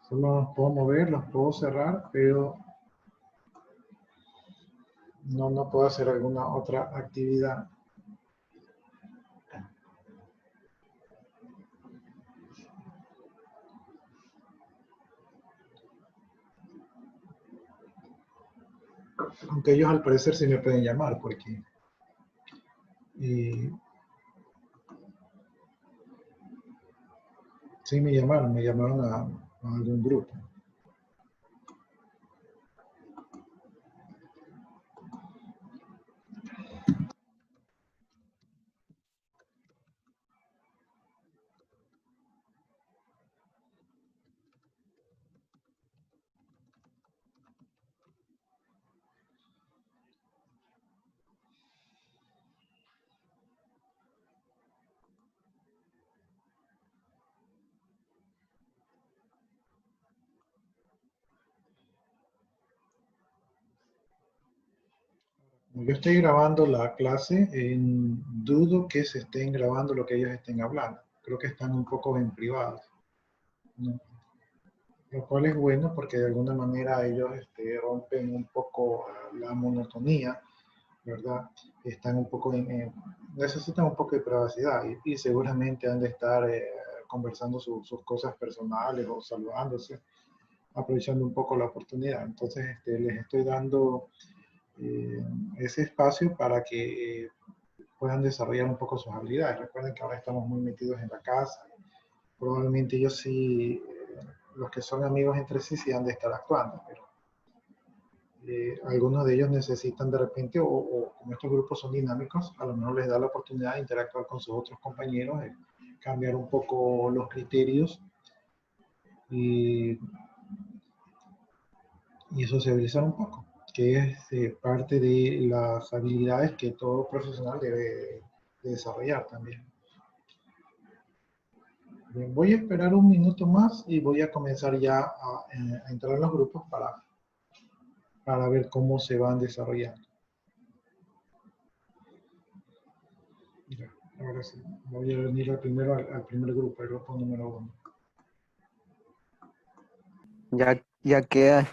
Solo los puedo mover, los puedo cerrar, pero no puedo hacer alguna otra actividad. Aunque ellos al parecer sí me pueden llamar, porque sí me llamaron a algún grupo. Yo estoy grabando la clase, dudo que se estén grabando lo que ellos estén hablando. Creo que están un poco en privado, ¿no? Lo cual es bueno porque de alguna manera ellos rompen un poco la monotonía, ¿verdad? Están un poco necesitan un poco de privacidad y seguramente han de estar conversando sus cosas personales o saludándose, aprovechando un poco la oportunidad. Entonces les estoy dando ese espacio para que puedan desarrollar un poco sus habilidades. Recuerden que ahora estamos muy metidos en la casa. Probablemente ellos sí, los que son amigos entre sí han de estar actuando, pero algunos de ellos necesitan de repente, o como estos grupos son dinámicos, a lo mejor les da la oportunidad de interactuar con sus otros compañeros, de cambiar un poco los criterios y socializar un poco, que es parte de las habilidades que todo profesional debe de desarrollar también. Bien, voy a esperar un minuto más y voy a comenzar ya a entrar en los grupos para ver cómo se van desarrollando. Ya, ahora sí, voy a venir al primer grupo, el grupo número 1. Ya queda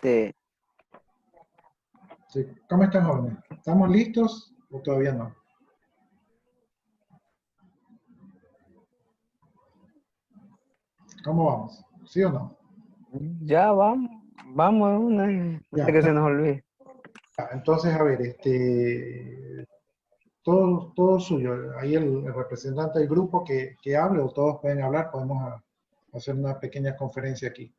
Sí. ¿Cómo están, jóvenes? ¿Estamos listos o todavía no? ¿Cómo vamos? ¿Sí o no? Ya vamos, no Ya, sé que se nos olvide. ya, entonces, a ver, todo suyo. Ahí el representante del grupo que hable o todos pueden hablar, podemos hacer una pequeña conferencia aquí.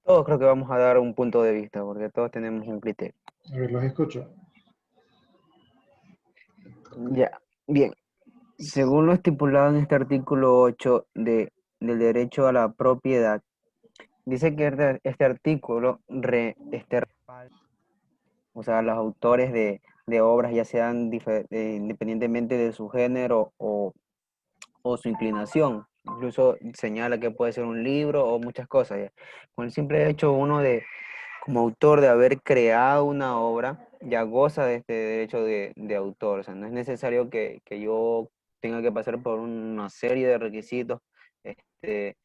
Todos creo que vamos a dar un punto de vista, porque todos tenemos un criterio. A ver, los escucho. Ya, bien. Según lo estipulado en este artículo 8 del derecho a la propiedad, dice que este artículo respalda, o sea, los autores de obras, ya sean independientemente de su género o su inclinación. Incluso señala que puede ser un libro o muchas cosas. Ya. Con el simple hecho uno como autor de haber creado una obra, ya goza de este derecho de autor. O sea, no es necesario que yo tenga que pasar por una serie de requisitos, este,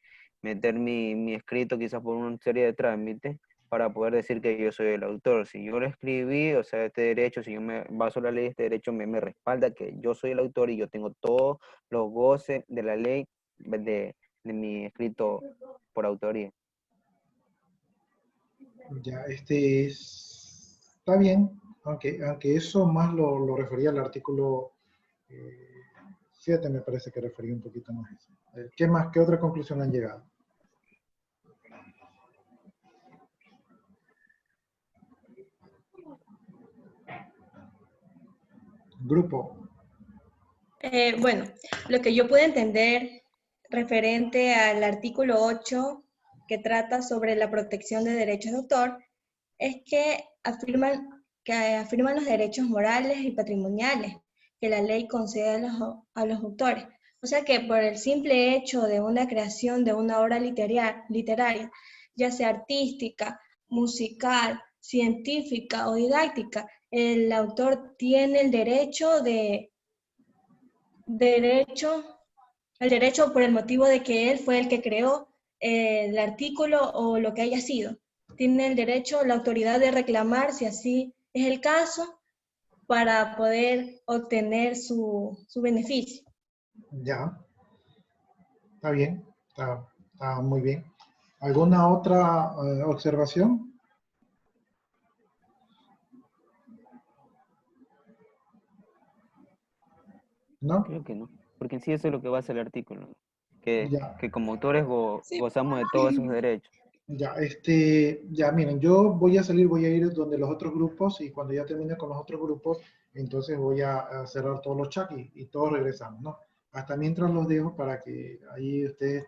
meter mi escrito quizás por una serie de trámites para poder decir que yo soy el autor. Si yo lo escribí, o sea, este derecho, si yo me baso en la ley, este derecho me respalda que yo soy el autor y yo tengo todos los goces de la ley de mi escrito por autoría. Ya, está bien, aunque eso más lo refería al artículo 7, me parece que refería un poquito más a eso. ¿Qué más? ¿Qué otra conclusión han llegado? Grupo. Bueno, lo que yo puedo entender referente al artículo 8 que trata sobre la protección de derechos de autor es que afirman los derechos morales y patrimoniales que la ley concede a los autores. O sea que por el simple hecho de una creación de una obra literaria, ya sea artística, musical, científica o didáctica, el autor tiene el derecho por el motivo de que él fue el que creó el artículo o lo que haya sido. Tiene el derecho, la autoridad de reclamar, si así es el caso, para poder obtener su beneficio. Ya, está bien, está muy bien. ¿Alguna otra observación? ¿No? Creo que no, porque en sí eso es lo que basa el artículo, que Ya. como autores gozamos de todos esos derechos. Ya, ya miren, yo voy a salir, voy a ir donde los otros grupos y cuando ya termine con los otros grupos, entonces voy a cerrar todos los chats y todos regresamos, ¿no? Hasta mientras los dejo para que ahí ustedes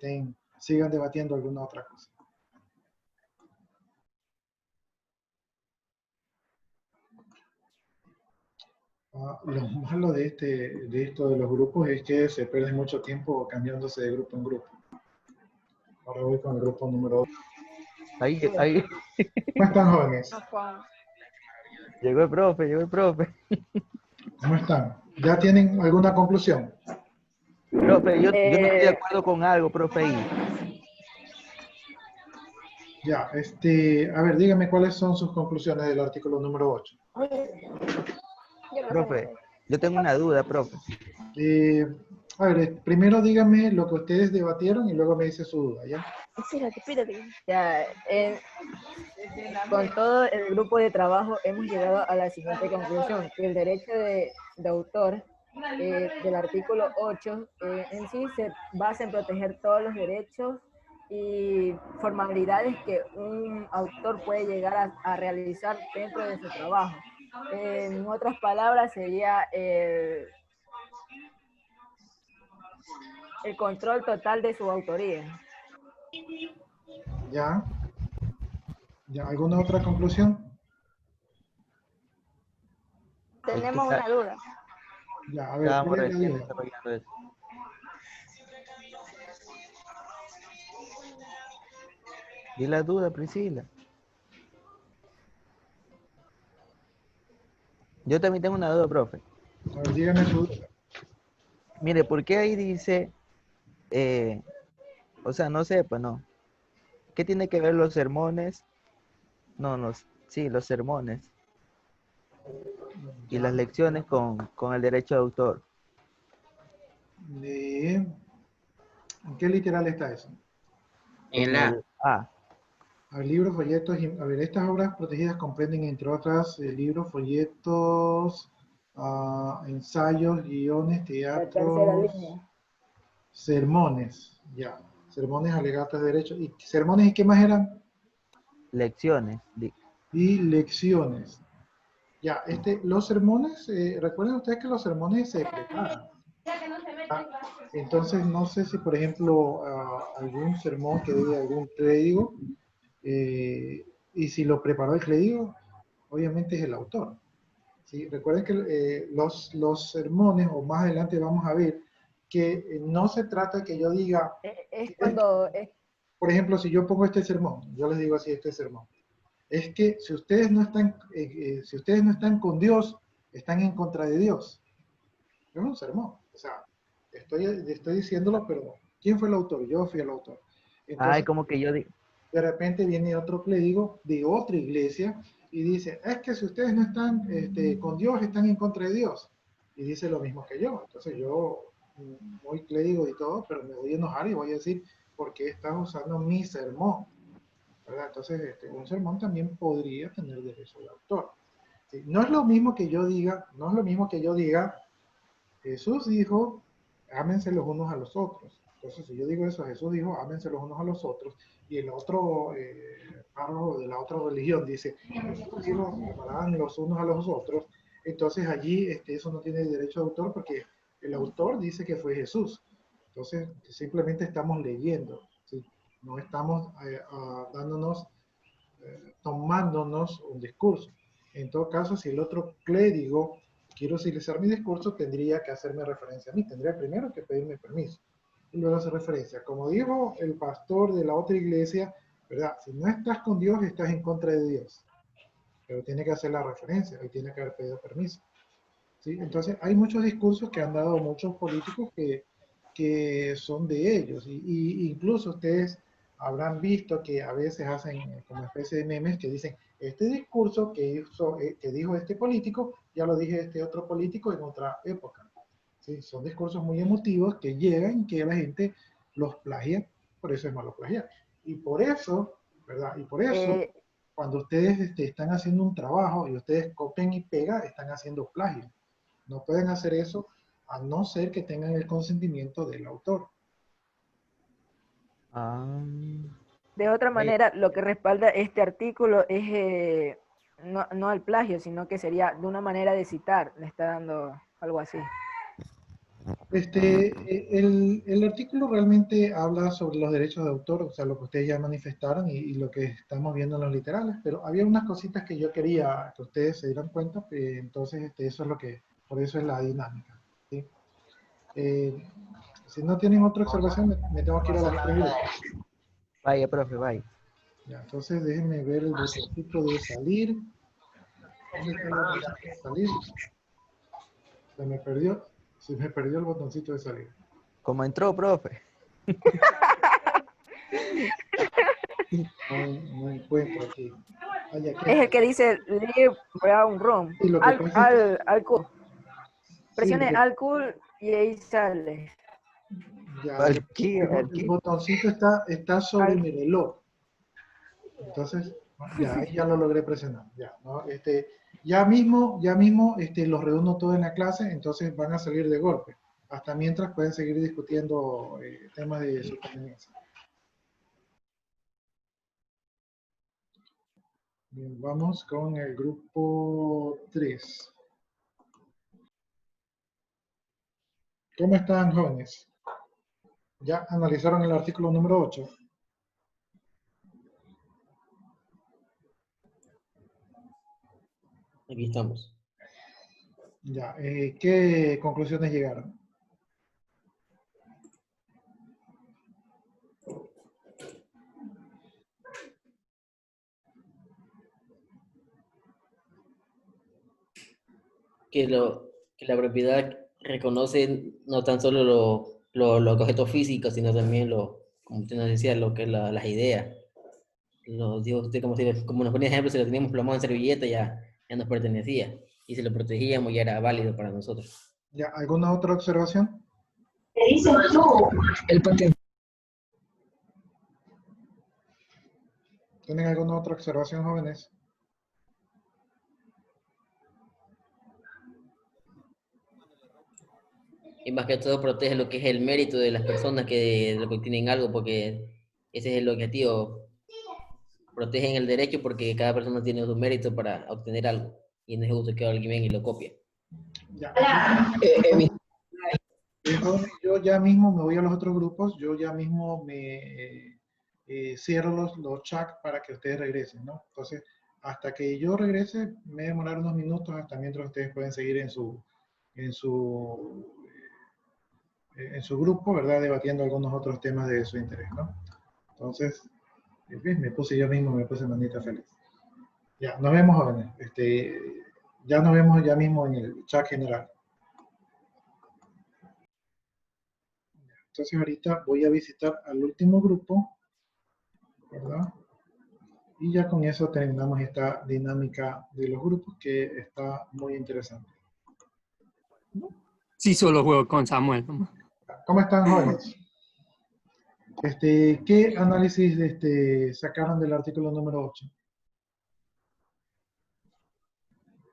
sigan debatiendo alguna otra cosa. Lo malo de esto de los grupos es que se pierde mucho tiempo cambiándose de grupo en grupo. Ahora voy con el grupo número 2. Ahí. ¿Cómo están, jóvenes? Llegó el profe. ¿Cómo están? ¿Ya tienen alguna conclusión? Profe, yo no estoy de acuerdo con algo, profe. Ahí. Ya, a ver, dígame cuáles son sus conclusiones del artículo número 8. Profe, yo tengo una duda, profe. A ver, primero dígame lo que ustedes debatieron y luego me dice su duda, ¿ya? Espérate. Ya, con todo el grupo de trabajo hemos llegado a la siguiente conclusión, que el derecho de autor del artículo 8 en sí se basa en proteger todos los derechos y formalidades que un autor puede llegar a realizar dentro de su trabajo. En otras palabras, sería el control total de su autoría. ¿Ya? ¿Ya? ¿Alguna otra conclusión? Tenemos una duda. Ya, a ver, Estábamos ¿cuál es la recién duda? desarrollando eso. ¿Y la duda, Priscila? Yo también tengo una duda, profe. A ver, dígame su duda. Mire, ¿por qué ahí dice, o sea, no sé, pues no. ¿Qué tiene que ver los sermones? Sí, los sermones. Y las lecciones con el derecho de autor. ¿En qué literal está eso? En la A. A libros, folletos, a ver, estas obras protegidas comprenden, entre otras, libros, folletos, ensayos, guiones, La tercera teatros, línea. sermones, ya, sermones, alegatos de derecho, y sermones, ¿y qué más eran? Lecciones. Y lecciones. Ya, los sermones, recuerden ustedes que los sermones se preparan. Entonces, no sé si, por ejemplo, algún sermón que dé algún clérigo, y si lo preparó el clérigo, obviamente es el autor. ¿Sí? Recuerden que los sermones, o más adelante vamos a ver, que no se trata que yo diga, Es cuando... por ejemplo, si yo pongo este sermón, yo les digo así, este sermón, es que si ustedes no están con Dios, están en contra de Dios. Es un sermón. O sea, estoy diciéndolo, pero ¿quién fue el autor? Yo fui el autor. Ay, Entonces, como que yo digo. de repente viene otro clérigo de otra iglesia y dice, es que si ustedes no están con Dios, están en contra de Dios. Y dice lo mismo que yo. Entonces yo, muy clérigo y todo, pero me voy a enojar y voy a decir, ¿por qué estás usando mi sermón? ¿Verdad? Entonces, un sermón también podría tener derecho de autor. ¿Sí? No es lo mismo que yo diga, Jesús dijo, ámense los unos a los otros. Entonces, si yo digo eso, Jesús dijo, ámense los unos a los otros, y el otro párrafo de la otra religión dice, Jesús dijo, amarán los unos a los otros, entonces allí eso no tiene derecho de autor porque el autor dice que fue Jesús. Entonces, simplemente estamos leyendo, ¿sí? No estamos tomándonos un discurso. En todo caso, si el otro clérigo quiere utilizar mi discurso, tendría que hacerme referencia a mí. Tendría primero que pedirme permiso. Y luego hacer referencia. Como dijo el pastor de la otra iglesia, ¿verdad? Si no estás con Dios, estás en contra de Dios. Pero tiene que hacer la referencia y tiene que haber pedido permiso. ¿Sí? Entonces, hay muchos discursos que han dado muchos políticos que son de ellos. Y incluso ustedes habrán visto que a veces hacen como especie de memes que dicen, este discurso que dijo este político, ya lo dije este otro político en otra época. ¿Sí? Son discursos muy emotivos que llegan y que la gente los plagia, por eso es malo plagiar. Y por eso, ¿verdad? Y por eso, cuando ustedes están haciendo un trabajo y ustedes copian y pegan, están haciendo plagio. No pueden hacer eso a no ser que tengan el consentimiento del autor. De otra manera, lo que respalda este artículo es no el plagio, sino que sería de una manera de citar, le está dando algo así. El artículo realmente habla sobre los derechos de autor, o sea, lo que ustedes ya manifestaron y lo que estamos viendo en los literales, pero había unas cositas que yo quería que ustedes se dieran cuenta, entonces eso es por eso es la dinámica. ¿Sí? Si no tienen otra observación, me tengo que ir a las preguntas. Vaya, profe, vaya. Ya, entonces déjenme ver el botoncito de salir. ¿Dónde está el botoncito de salir? Se me perdió el botoncito de salir. ¿Cómo entró, profe? No encuentro aquí. Es el que dice Leave Brown Room. Sí, lo que pasa es que... Presione Sí, al cool y ahí sale. Ya, el botoncito está sobre mi reloj. Entonces, ahí ya lo logré presionar. Ya, ¿no? Ya mismo los reúno todo en la clase, entonces van a salir de golpe. Hasta mientras pueden seguir discutiendo temas de su conveniencia. Bien, vamos con el grupo 3. ¿Cómo están, jóvenes? ¿Ya analizaron el artículo número 8? Aquí estamos. Ya, ¿qué conclusiones llegaron? Que la propiedad reconoce no tan solo los objetos físicos, sino también como usted nos decía, lo que es las ideas. Digo usted, como nos ponía ejemplo, si lo teníamos plasmado en servilleta, ya nos pertenecía. Y si lo protegíamos, ya era válido para nosotros. ¿Ya alguna otra observación? El potencial. ¿Tienen alguna otra observación, jóvenes? Y más que todo protege lo que es el mérito de las personas que lo que tienen algo, porque ese es el objetivo. Protegen el derecho porque cada persona tiene su mérito para obtener algo. Y no es justo que alguien venga y lo copie. Ya. Evi- Yo ya mismo me voy a los otros grupos, yo ya mismo me cierro los chats para que ustedes regresen, ¿no? Entonces, hasta que yo regrese, me voy a demorar unos minutos hasta mientras ustedes pueden seguir en su, en su grupo, ¿verdad? Debatiendo algunos otros temas de su interés, ¿no? Entonces, me puse yo mismo, me puse manita feliz. Ya, nos vemos, jóvenes. Ya nos vemos ya mismo en el chat general. Entonces ahorita voy a visitar al último grupo, ¿verdad? Y ya con eso terminamos esta dinámica de los grupos que está muy interesante. Sí, solo juego con Samuel. ¿Cómo están, jóvenes? ¿Qué análisis sacaron del artículo número 8?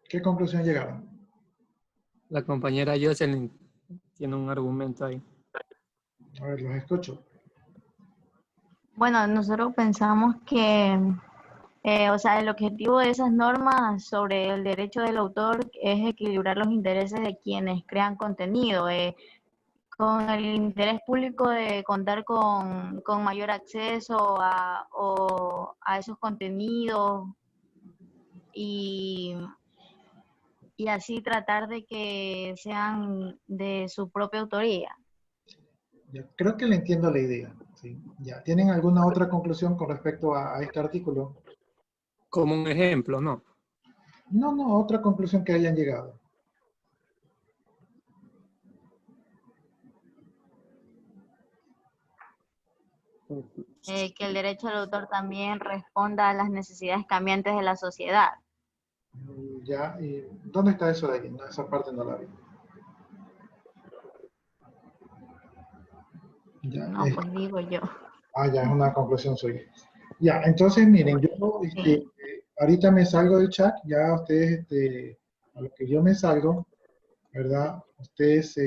¿Qué conclusión llegaron? La compañera Jocelyn tiene un argumento ahí. A ver, los escucho. Bueno, nosotros pensamos que, o sea, el objetivo de esas normas sobre el derecho del autor es equilibrar los intereses de quienes crean contenido, con el interés público de contar con mayor acceso a esos contenidos y así tratar de que sean de su propia autoría. Ya, creo que le entiendo la idea. ¿Sí? Ya, ¿tienen alguna otra conclusión con respecto a este artículo? Como un ejemplo, ¿no? No, otra conclusión que hayan llegado. Que el derecho al autor también responda a las necesidades cambiantes de la sociedad. Ya, ¿y dónde está eso de ahí? No, esa parte no la vi. Ya, No, pues digo yo. ya, es una conclusión suya. Ya, entonces miren, yo ahorita me salgo del chat, ya ustedes, a lo que yo me salgo, ¿verdad? Ustedes,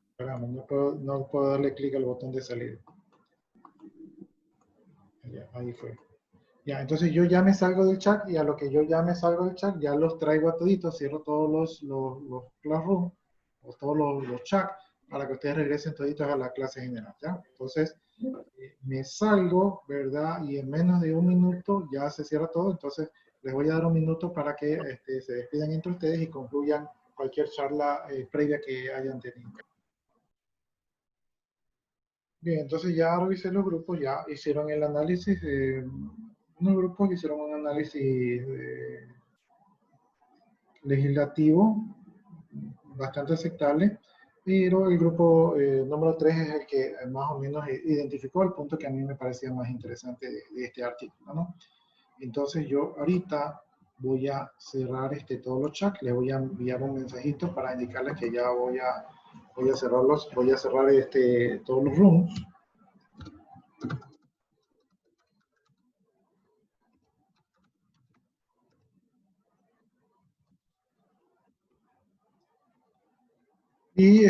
esperamos, no puedo darle clic al botón de salir. Ya, ahí fue. Ya, entonces yo ya me salgo del chat y a lo que yo ya me salgo del chat, ya los traigo a toditos, cierro todos los classroom, o todos los chats, para que ustedes regresen toditos a la clase general, ¿ya? Entonces, me salgo, ¿verdad? Y en menos de un minuto ya se cierra todo, entonces les voy a dar un minuto para que se despidan entre ustedes y concluyan cualquier charla previa que hayan tenido. Bien, entonces ya revisé los grupos, ya hicieron el análisis, unos grupos hicieron un análisis legislativo bastante aceptable, pero el grupo número 3 es el que más o menos identificó el punto que a mí me parecía más interesante de este artículo, ¿no? Entonces yo ahorita voy a cerrar todos los chats, les voy a enviar un mensajito para indicarles que ya voy a cerrarlos, voy a cerrar todos los rooms. Y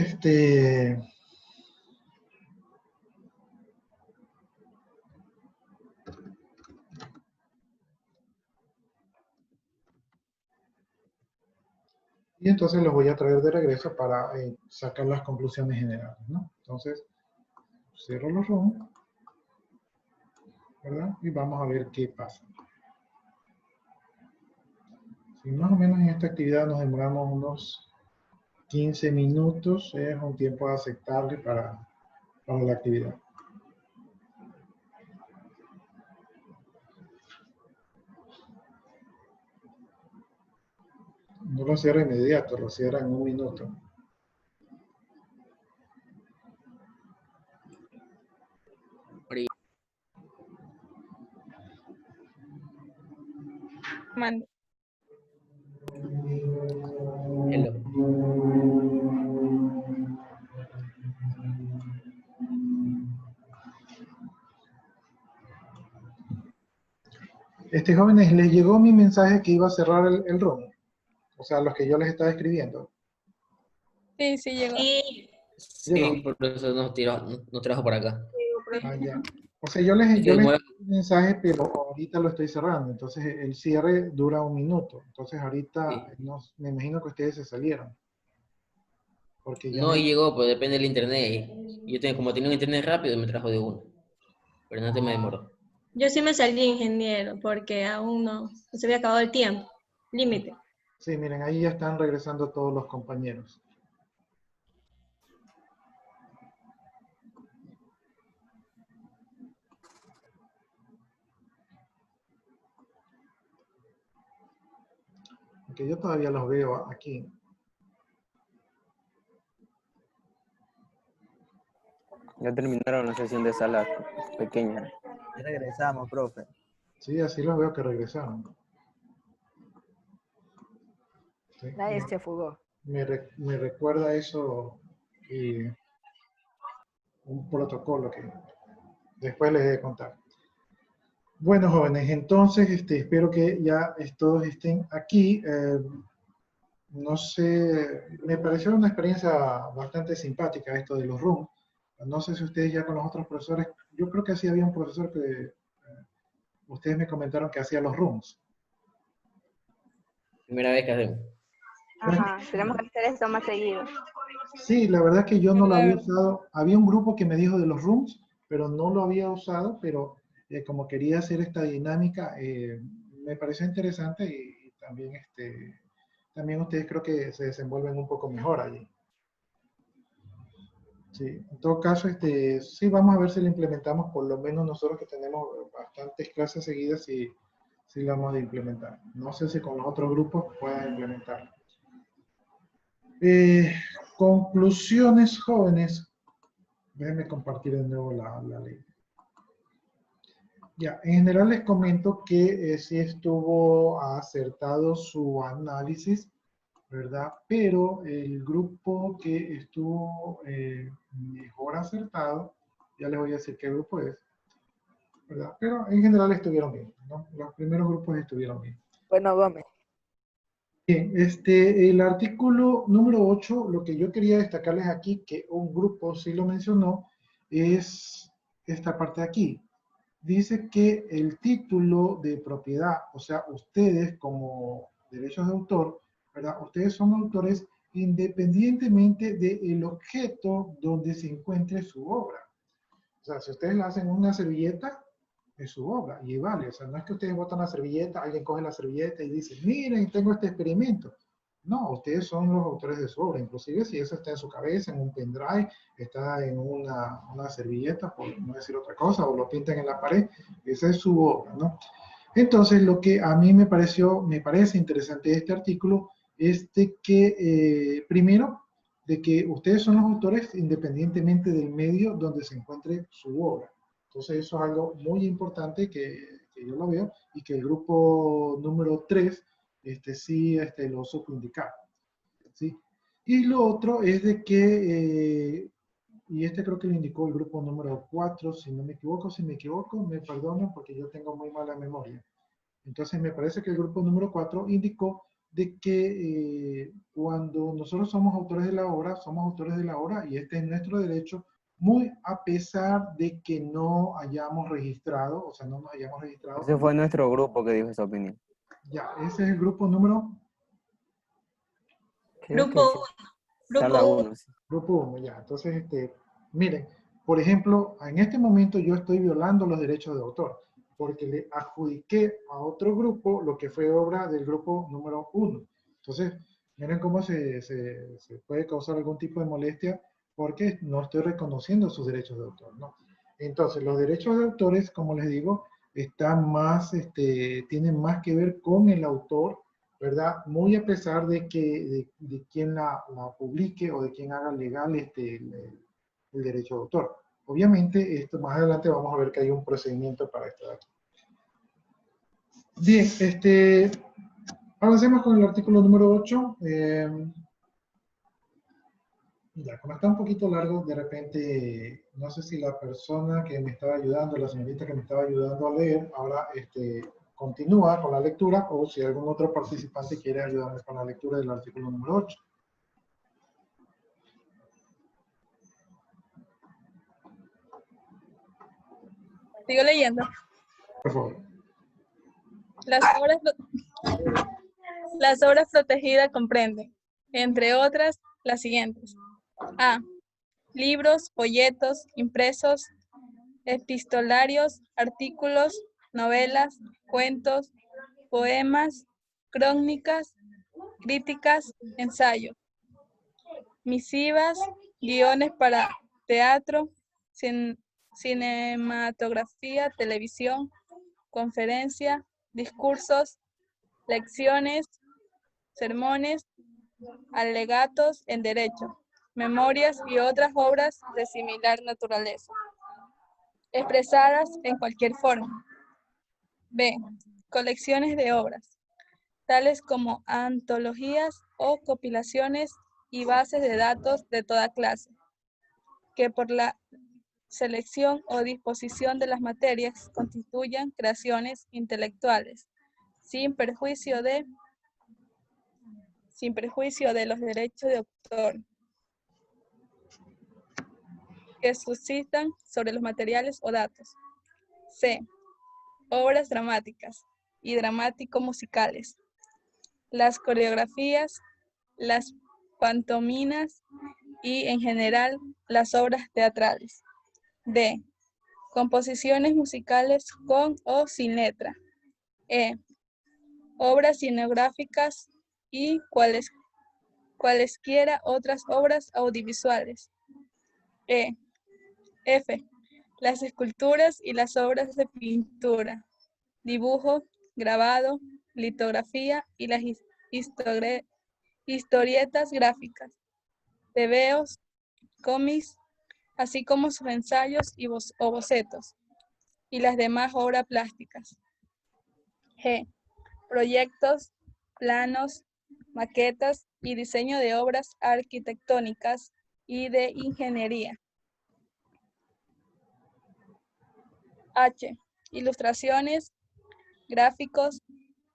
y entonces los voy a traer de regreso para sacar las conclusiones generales, ¿no? Entonces, cierro los rooms, ¿verdad? Y vamos a ver qué pasa. Si más o menos en esta actividad nos demoramos unos 15 minutos, es un tiempo aceptable para la actividad. No lo cierra inmediato, lo cierra en un minuto. Mande. Hello. Jóvenes, ¿les llegó mi mensaje que iba a cerrar el room? O sea, los que yo les estaba escribiendo. Sí, sí llegó. Sí, Sí, por eso nos trajo por acá. Ah, ya. O sea, yo les Es que envié mueve- un mensaje, pero ahorita lo estoy cerrando. Entonces, el cierre dura 1 minuto. Entonces, ahorita sí. me imagino que ustedes se salieron. Porque ya No me... llegó, pues depende del internet. Y yo tengo, como tenía un internet rápido, me trajo de uno. Pero no te me demoró. yo sí me salí ingeniero porque aún no se había acabado el tiempo, límite. Sí, miren, ahí ya están regresando todos los compañeros. Aunque yo todavía los veo aquí. Ya terminaron la sesión de sala pequeña. Ya regresamos, profe. Sí, así los veo que regresaron. Sí, Nadie se fugó. me recuerda eso un protocolo que después les he de contar. Bueno, jóvenes, entonces espero que ya todos estén aquí. No sé, me pareció una experiencia bastante simpática esto de los rooms. No sé si ustedes ya con los otros profesores, yo creo que sí había un profesor que ustedes me comentaron que hacía los rooms. Primera vez que hacemos. Ajá, tenemos que hacer esto más seguido. Sí, la verdad que yo no lo había ¿Verdad? usado. Había un grupo que me dijo de los rooms, pero no lo había usado, pero como quería hacer esta dinámica, me pareció interesante y también, también ustedes creo que se desenvuelven un poco mejor allí. Sí, en todo caso, sí, vamos a ver si lo implementamos, por lo menos nosotros que tenemos bastantes clases seguidas, si lo vamos a implementar. No sé si con los otros grupos puedan implementarlo. Conclusiones, jóvenes. Déjenme compartir de nuevo la ley. Ya, en general les comento que sí estuvo acertado su análisis, ¿verdad? Pero el grupo que estuvo mejor acertado, ya les voy a decir qué grupo es, ¿verdad? Pero en general estuvieron bien, ¿no? Los primeros grupos estuvieron bien. Bueno, Gómez. Bien, el artículo número 8, lo que yo quería destacarles aquí, que un grupo sí lo mencionó, es esta parte de aquí. Dice que el título de propiedad, o sea, ustedes como derechos de autor, ¿verdad? Ustedes son autores independientemente del objeto donde se encuentre su obra. O sea, si ustedes la hacen una servilleta, es su obra y vale. O sea, no es que ustedes botan la servilleta, alguien coge la servilleta y dice, miren, tengo este experimento. No, ustedes son los autores de su obra. Inclusive si eso está en su cabeza, en un pendrive, está en una servilleta, por no decir otra cosa, o lo pintan en la pared, esa es su obra, ¿no? Entonces, lo que a mí me parece interesante de este artículo es de que, primero, de que ustedes son los autores independientemente del medio donde se encuentre su obra. Entonces, eso es algo muy importante que yo lo veo y que el grupo número 3 sí lo supo indicar. ¿Sí? Y lo otro es de que, y creo que lo indicó el grupo número 4, si no me equivoco, si me equivoco, me perdonan porque yo tengo muy mala memoria. Entonces me parece que el grupo número 4 indicó de que cuando nosotros somos autores de la obra, somos autores de la obra y este es nuestro derecho, muy a pesar de que no hayamos registrado, o sea, no nos hayamos registrado. Ese fue nuestro grupo que dijo esa opinión. Ya, ese es el grupo número... Grupo 1. Sala 1. Sí. Grupo 1, ya. Entonces, miren, por ejemplo, en este momento yo estoy violando los derechos de autor, porque le adjudiqué a otro grupo lo que fue obra del grupo número 1. Entonces, miren cómo se puede causar algún tipo de molestia porque no estoy reconociendo sus derechos de autor, ¿no? Entonces, los derechos de autores, como les digo, están más, tienen más que ver con el autor, ¿verdad? Muy a pesar de que de quien la publique o de quien haga legal el derecho de autor. Obviamente, esto más adelante vamos a ver que hay un procedimiento para esto de aquí. Bien, avancemos con el artículo número 8. Ya, como está un poquito largo, de repente, no sé si la persona que me estaba ayudando, la señorita que me estaba ayudando a leer, ahora continúa con la lectura o si algún otro participante quiere ayudarme con la lectura del artículo número 8. Sigo leyendo. Por favor. Las obras protegidas comprenden, entre otras, las siguientes. A. Libros, folletos, impresos, epistolarios, artículos, novelas, cuentos, poemas, crónicas, críticas, ensayos, misivas, guiones para teatro, cinematografía, televisión, conferencia, discursos, lecciones, sermones, alegatos en derecho, memorias y otras obras de similar naturaleza, expresadas en cualquier forma. B. Colecciones de obras, tales como antologías o compilaciones y bases de datos de toda clase, que por la selección o disposición de las materias constituyan creaciones intelectuales, sin perjuicio de los derechos de autor, que subsistan sobre los materiales o datos. C. Obras dramáticas y dramático-musicales, las coreografías, las pantomimas y, en general, las obras teatrales. D. Composiciones musicales con o sin letra. E. Obras cinematográficas y cualesquiera otras obras audiovisuales. F. Las esculturas y las obras de pintura, dibujo, grabado, litografía y las historietas gráficas, tebeos, cómics, así como sus ensayos o bocetos, y las demás obras plásticas. G. Proyectos, planos, maquetas y diseño de obras arquitectónicas y de ingeniería. H. Ilustraciones, gráficos,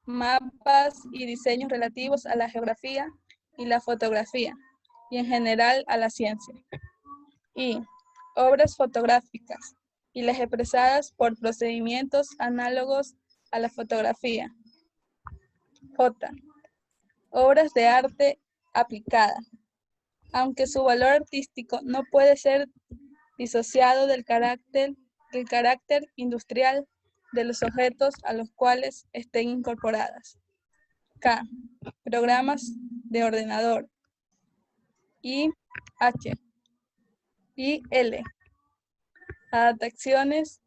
mapas y diseños relativos a la geografía y la fotografía, y en general a la ciencia. I. Obras fotográficas y las expresadas por procedimientos análogos a la fotografía. J. Obras de arte aplicada, aunque su valor artístico no puede ser disociado del carácter industrial de los objetos a los cuales estén incorporadas. K. Programas de ordenador. I. H. Y L. Adaptaciones,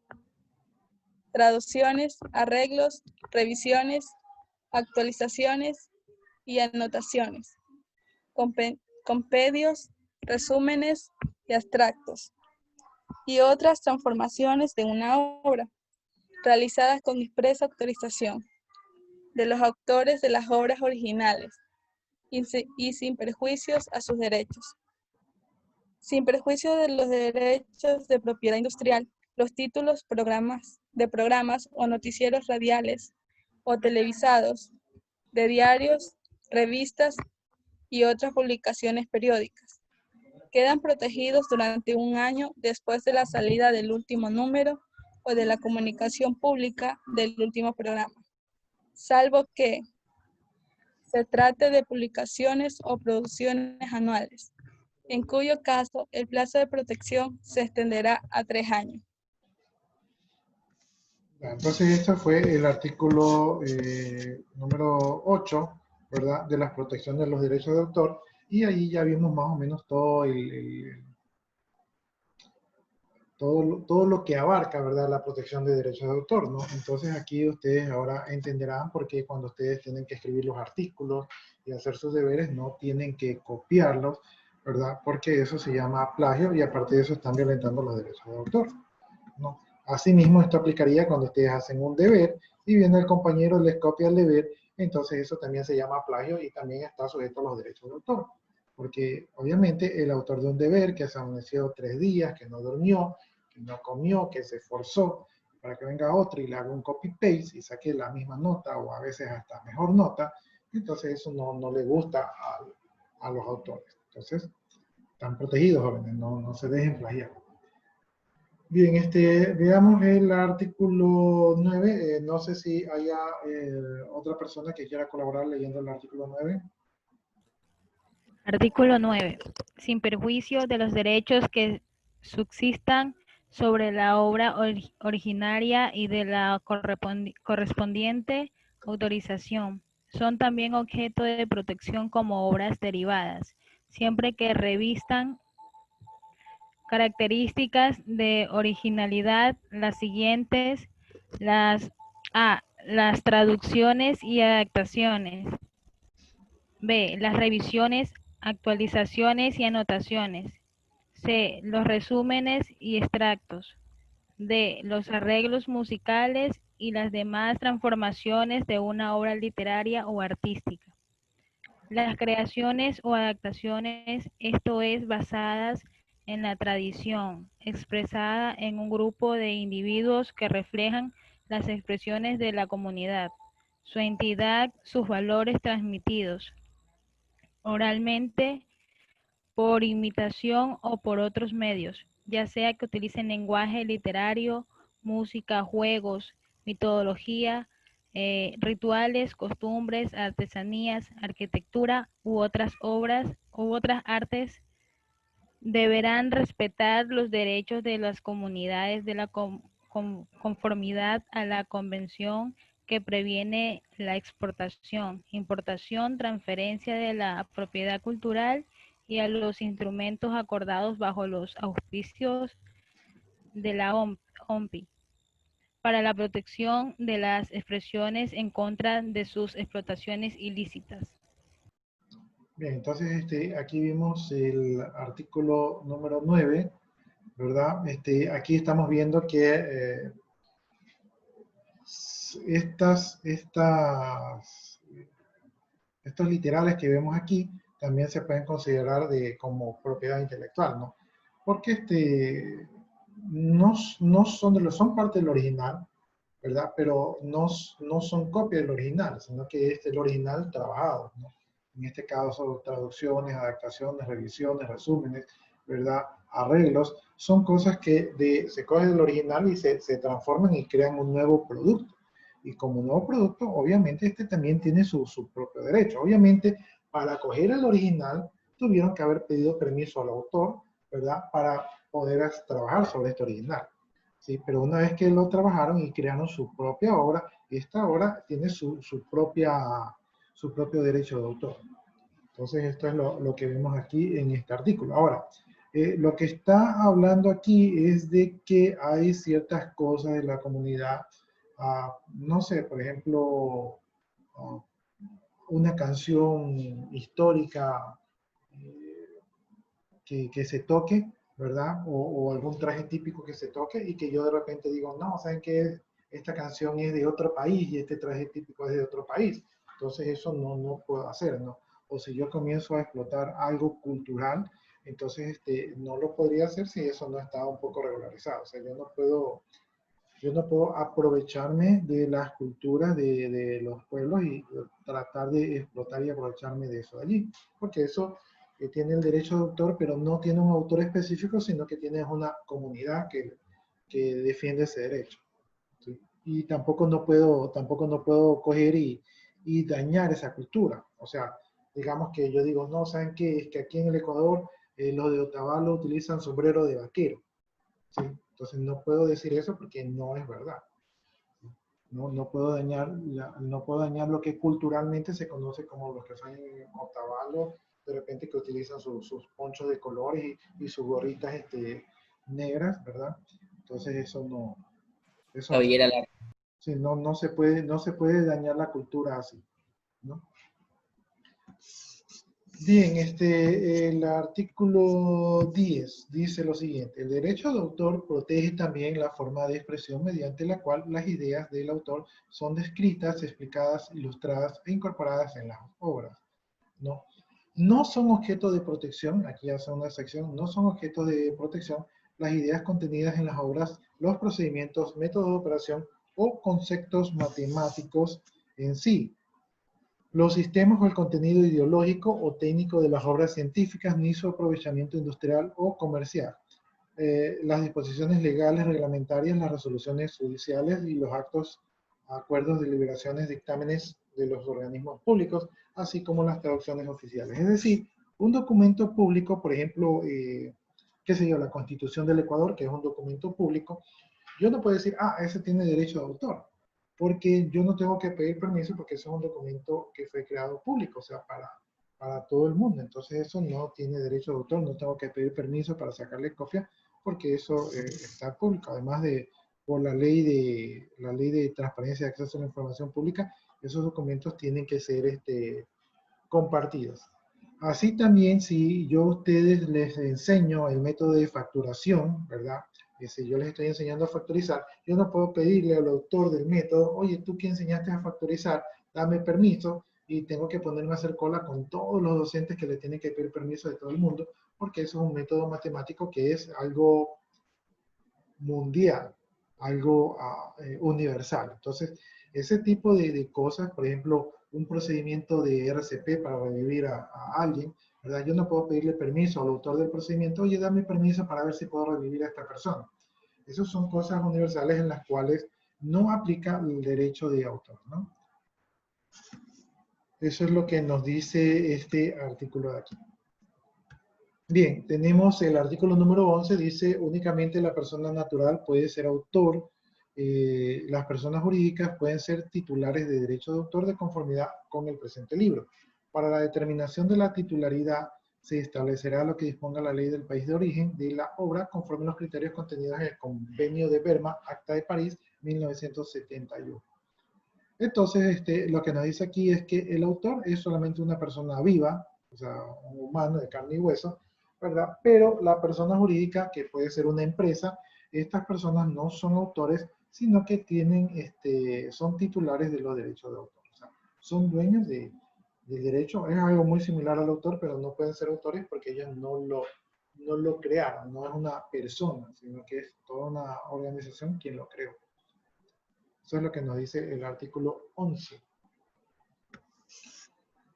traducciones, arreglos, revisiones, actualizaciones y anotaciones, compendios, resúmenes y abstractos, y otras transformaciones de una obra, realizadas con expresa autorización de los autores de las obras originales y sin perjuicios a sus derechos. Sin perjuicio de los derechos de propiedad industrial, los títulos de programas o noticieros radiales o televisados, de diarios, revistas y otras publicaciones periódicas, quedan protegidos durante un año después de la salida del último número o de la comunicación pública del último programa, salvo que se trate de publicaciones o producciones anuales, en cuyo caso el plazo de protección se extenderá a 3 años. Entonces, este fue el artículo número 8, ¿verdad? De la protección de los derechos de autor. Y ahí ya vimos más o menos todo todo lo que abarca, ¿verdad? La protección de derechos de autor, ¿no? Entonces, aquí ustedes ahora entenderán por qué cuando ustedes tienen que escribir los artículos y hacer sus deberes, no tienen que copiarlos, ¿verdad? Porque eso se llama plagio y aparte de eso están violentando los derechos de autor, ¿no? Asimismo, esto aplicaría cuando ustedes hacen un deber y viene el compañero, les copia el deber, entonces eso también se llama plagio y también está sujeto a los derechos de autor. Porque obviamente el autor de un deber que se amaneció 3 días, que no durmió, que no comió, que se esforzó, para que venga otro y le haga un copy-paste y saque la misma nota o a veces hasta mejor nota, entonces eso no le gusta a los autores. Entonces, están protegidos, jóvenes, no se dejen plagiar. Bien, veamos el artículo 9. No sé si haya otra persona que quiera colaborar leyendo el artículo 9. Artículo 9. Sin perjuicio de los derechos que subsistan sobre la obra originaria y de la correspondiente autorización, son también objeto de protección como obras derivadas, siempre que revistan características de originalidad las siguientes, las traducciones y adaptaciones. B, las revisiones, actualizaciones y anotaciones. C, los resúmenes y extractos. D, los arreglos musicales y las demás transformaciones de una obra literaria o artística. Las creaciones o adaptaciones, esto es, basadas en la tradición, expresada en un grupo de individuos que reflejan las expresiones de la comunidad, su entidad, sus valores transmitidos oralmente, por imitación o por otros medios, ya sea que utilicen lenguaje literario, música, juegos, metodología, rituales, costumbres, artesanías, arquitectura u otras obras u otras artes, deberán respetar los derechos de las comunidades de la conformidad a la Convención que previene la exportación, importación, transferencia de la propiedad cultural y a los instrumentos acordados bajo los auspicios de la OMPI para la protección de las expresiones en contra de sus explotaciones ilícitas. Bien, entonces aquí vimos el artículo número 9, ¿verdad? Aquí estamos viendo que estos literales que vemos aquí también se pueden considerar como propiedad intelectual, ¿no? Porque son parte del original, ¿verdad? Pero no son copia del original, sino que es el original trabajado, ¿no? En este caso, traducciones, adaptaciones, revisiones, resúmenes, ¿verdad? Arreglos, son cosas que se cogen del original y se transforman y crean un nuevo producto. Y como nuevo producto, obviamente, también tiene su propio derecho. Obviamente, para coger el original, tuvieron que haber pedido permiso al autor, ¿verdad? Para poder trabajar sobre este original. ¿Sí? Pero una vez que lo trabajaron y crearon su propia obra, esta obra tiene su propio derecho de autor. Entonces, esto es lo que vemos aquí en este artículo. Ahora, lo que está hablando aquí es de que hay ciertas cosas de la comunidad, no sé, por ejemplo, una canción histórica que se toque, ¿verdad? O algún traje típico que se toque y que yo de repente digo, no, ¿saben qué? Esta canción es de otro país y este traje típico es de otro país. Entonces eso no puedo hacer, ¿no? O si yo comienzo a explotar algo cultural, entonces no lo podría hacer si eso no está un poco regularizado. O sea, yo no puedo aprovecharme de las culturas de los pueblos y tratar de explotar y aprovecharme de eso de allí. Porque eso tiene el derecho de autor, pero no tiene un autor específico, sino que tiene una comunidad que defiende ese derecho. ¿Sí? Y tampoco no puedo coger y dañar esa cultura. O sea, digamos que yo digo, no, ¿saben qué? Es que aquí en el Ecuador los de Otavalo utilizan sombrero de vaquero. ¿Sí? Entonces no puedo decir eso porque no es verdad. No puedo dañar lo que culturalmente se conoce como los que son en Otavalo, de repente que utilizan sus ponchos de colores y sus gorritas negras, ¿verdad? Entonces eso no. Sí, no se puede dañar la cultura así, ¿no? Bien, el artículo 10 dice lo siguiente: el derecho de autor protege también la forma de expresión mediante la cual las ideas del autor son descritas, explicadas, ilustradas e incorporadas en las obras, ¿no? No son objeto de protección, aquí hace una sección, no son objeto de protección, las ideas contenidas en las obras, los procedimientos, métodos de operación o conceptos matemáticos en sí, los sistemas o el contenido ideológico o técnico de las obras científicas, ni su aprovechamiento industrial o comercial. Las disposiciones legales, reglamentarias, las resoluciones judiciales y los actos, acuerdos, deliberaciones, dictámenes de los organismos públicos, así como las traducciones oficiales. Es decir, un documento público, por ejemplo, qué sé yo, la Constitución del Ecuador, que es un documento público, yo no puedo decir, ese tiene derecho de autor, porque yo no tengo que pedir permiso porque eso es un documento que fue creado público, o sea, para todo el mundo. Entonces eso no tiene derecho de autor, no tengo que pedir permiso para sacarle copia porque eso está público. Además de, por la ley de transparencia de acceso a la información pública, esos documentos tienen que ser compartidos. Así también, si yo a ustedes les enseño el método de facturación, ¿verdad? Si yo les estoy enseñando a factorizar, yo no puedo pedirle al autor del método, oye, tú que enseñaste a factorizar, dame permiso, y tengo que ponerme a hacer cola con todos los docentes que le tienen que pedir permiso de todo el mundo, porque eso es un método matemático que es algo mundial, algo universal. Entonces, ese tipo de cosas, por ejemplo, un procedimiento de RCP para revivir a alguien, ¿verdad? Yo no puedo pedirle permiso al autor del procedimiento, oye, dame permiso para ver si puedo revivir a esta persona. Esas son cosas universales en las cuales no aplica el derecho de autor, ¿no? Eso es lo que nos dice este artículo de aquí. Bien, tenemos el artículo número 11, dice únicamente la persona natural puede ser autor, las personas jurídicas pueden ser titulares de derecho de autor de conformidad con el presente libro. Para la determinación de la titularidad se establecerá lo que disponga la ley del país de origen de la obra conforme a los criterios contenidos en el Convenio de Berma, Acta de París, 1971. Entonces, lo que nos dice aquí es que el autor es solamente una persona viva, o sea, un humano de carne y hueso, ¿verdad? Pero la persona jurídica, que puede ser una empresa, estas personas no son autores, sino que tienen, son titulares de los derechos de autor. O sea, son dueños del derecho. Es algo muy similar al autor, pero no pueden ser autores porque ellos no lo crearon. No es una persona, sino que es toda una organización quien lo creó. Eso es lo que nos dice el artículo 11.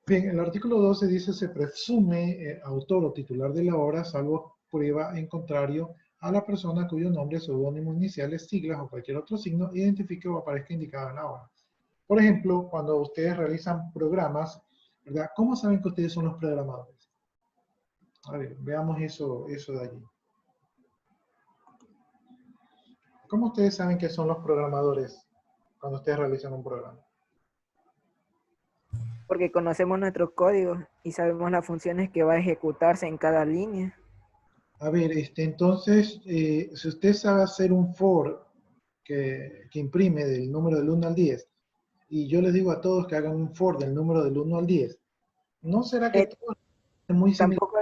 Bien, el artículo 12 dice se presume autor o titular de la obra, salvo prueba en contrario a la persona cuyo nombre, seudónimo, iniciales, siglas o cualquier otro signo identifique o aparezca indicado en la obra. Por ejemplo, cuando ustedes realizan programas, ¿verdad? ¿Cómo saben que ustedes son los programadores? A ver, veamos eso de allí. ¿Cómo ustedes saben que son los programadores cuando ustedes realizan un programa? Porque conocemos nuestros códigos y sabemos las funciones que va a ejecutarse en cada línea. A ver, entonces, si usted sabe hacer un for que imprime del número del 1 al 10, y yo les digo a todos que hagan un for del número del 1 al 10, ¿no será que todo es muy similar? Tampoco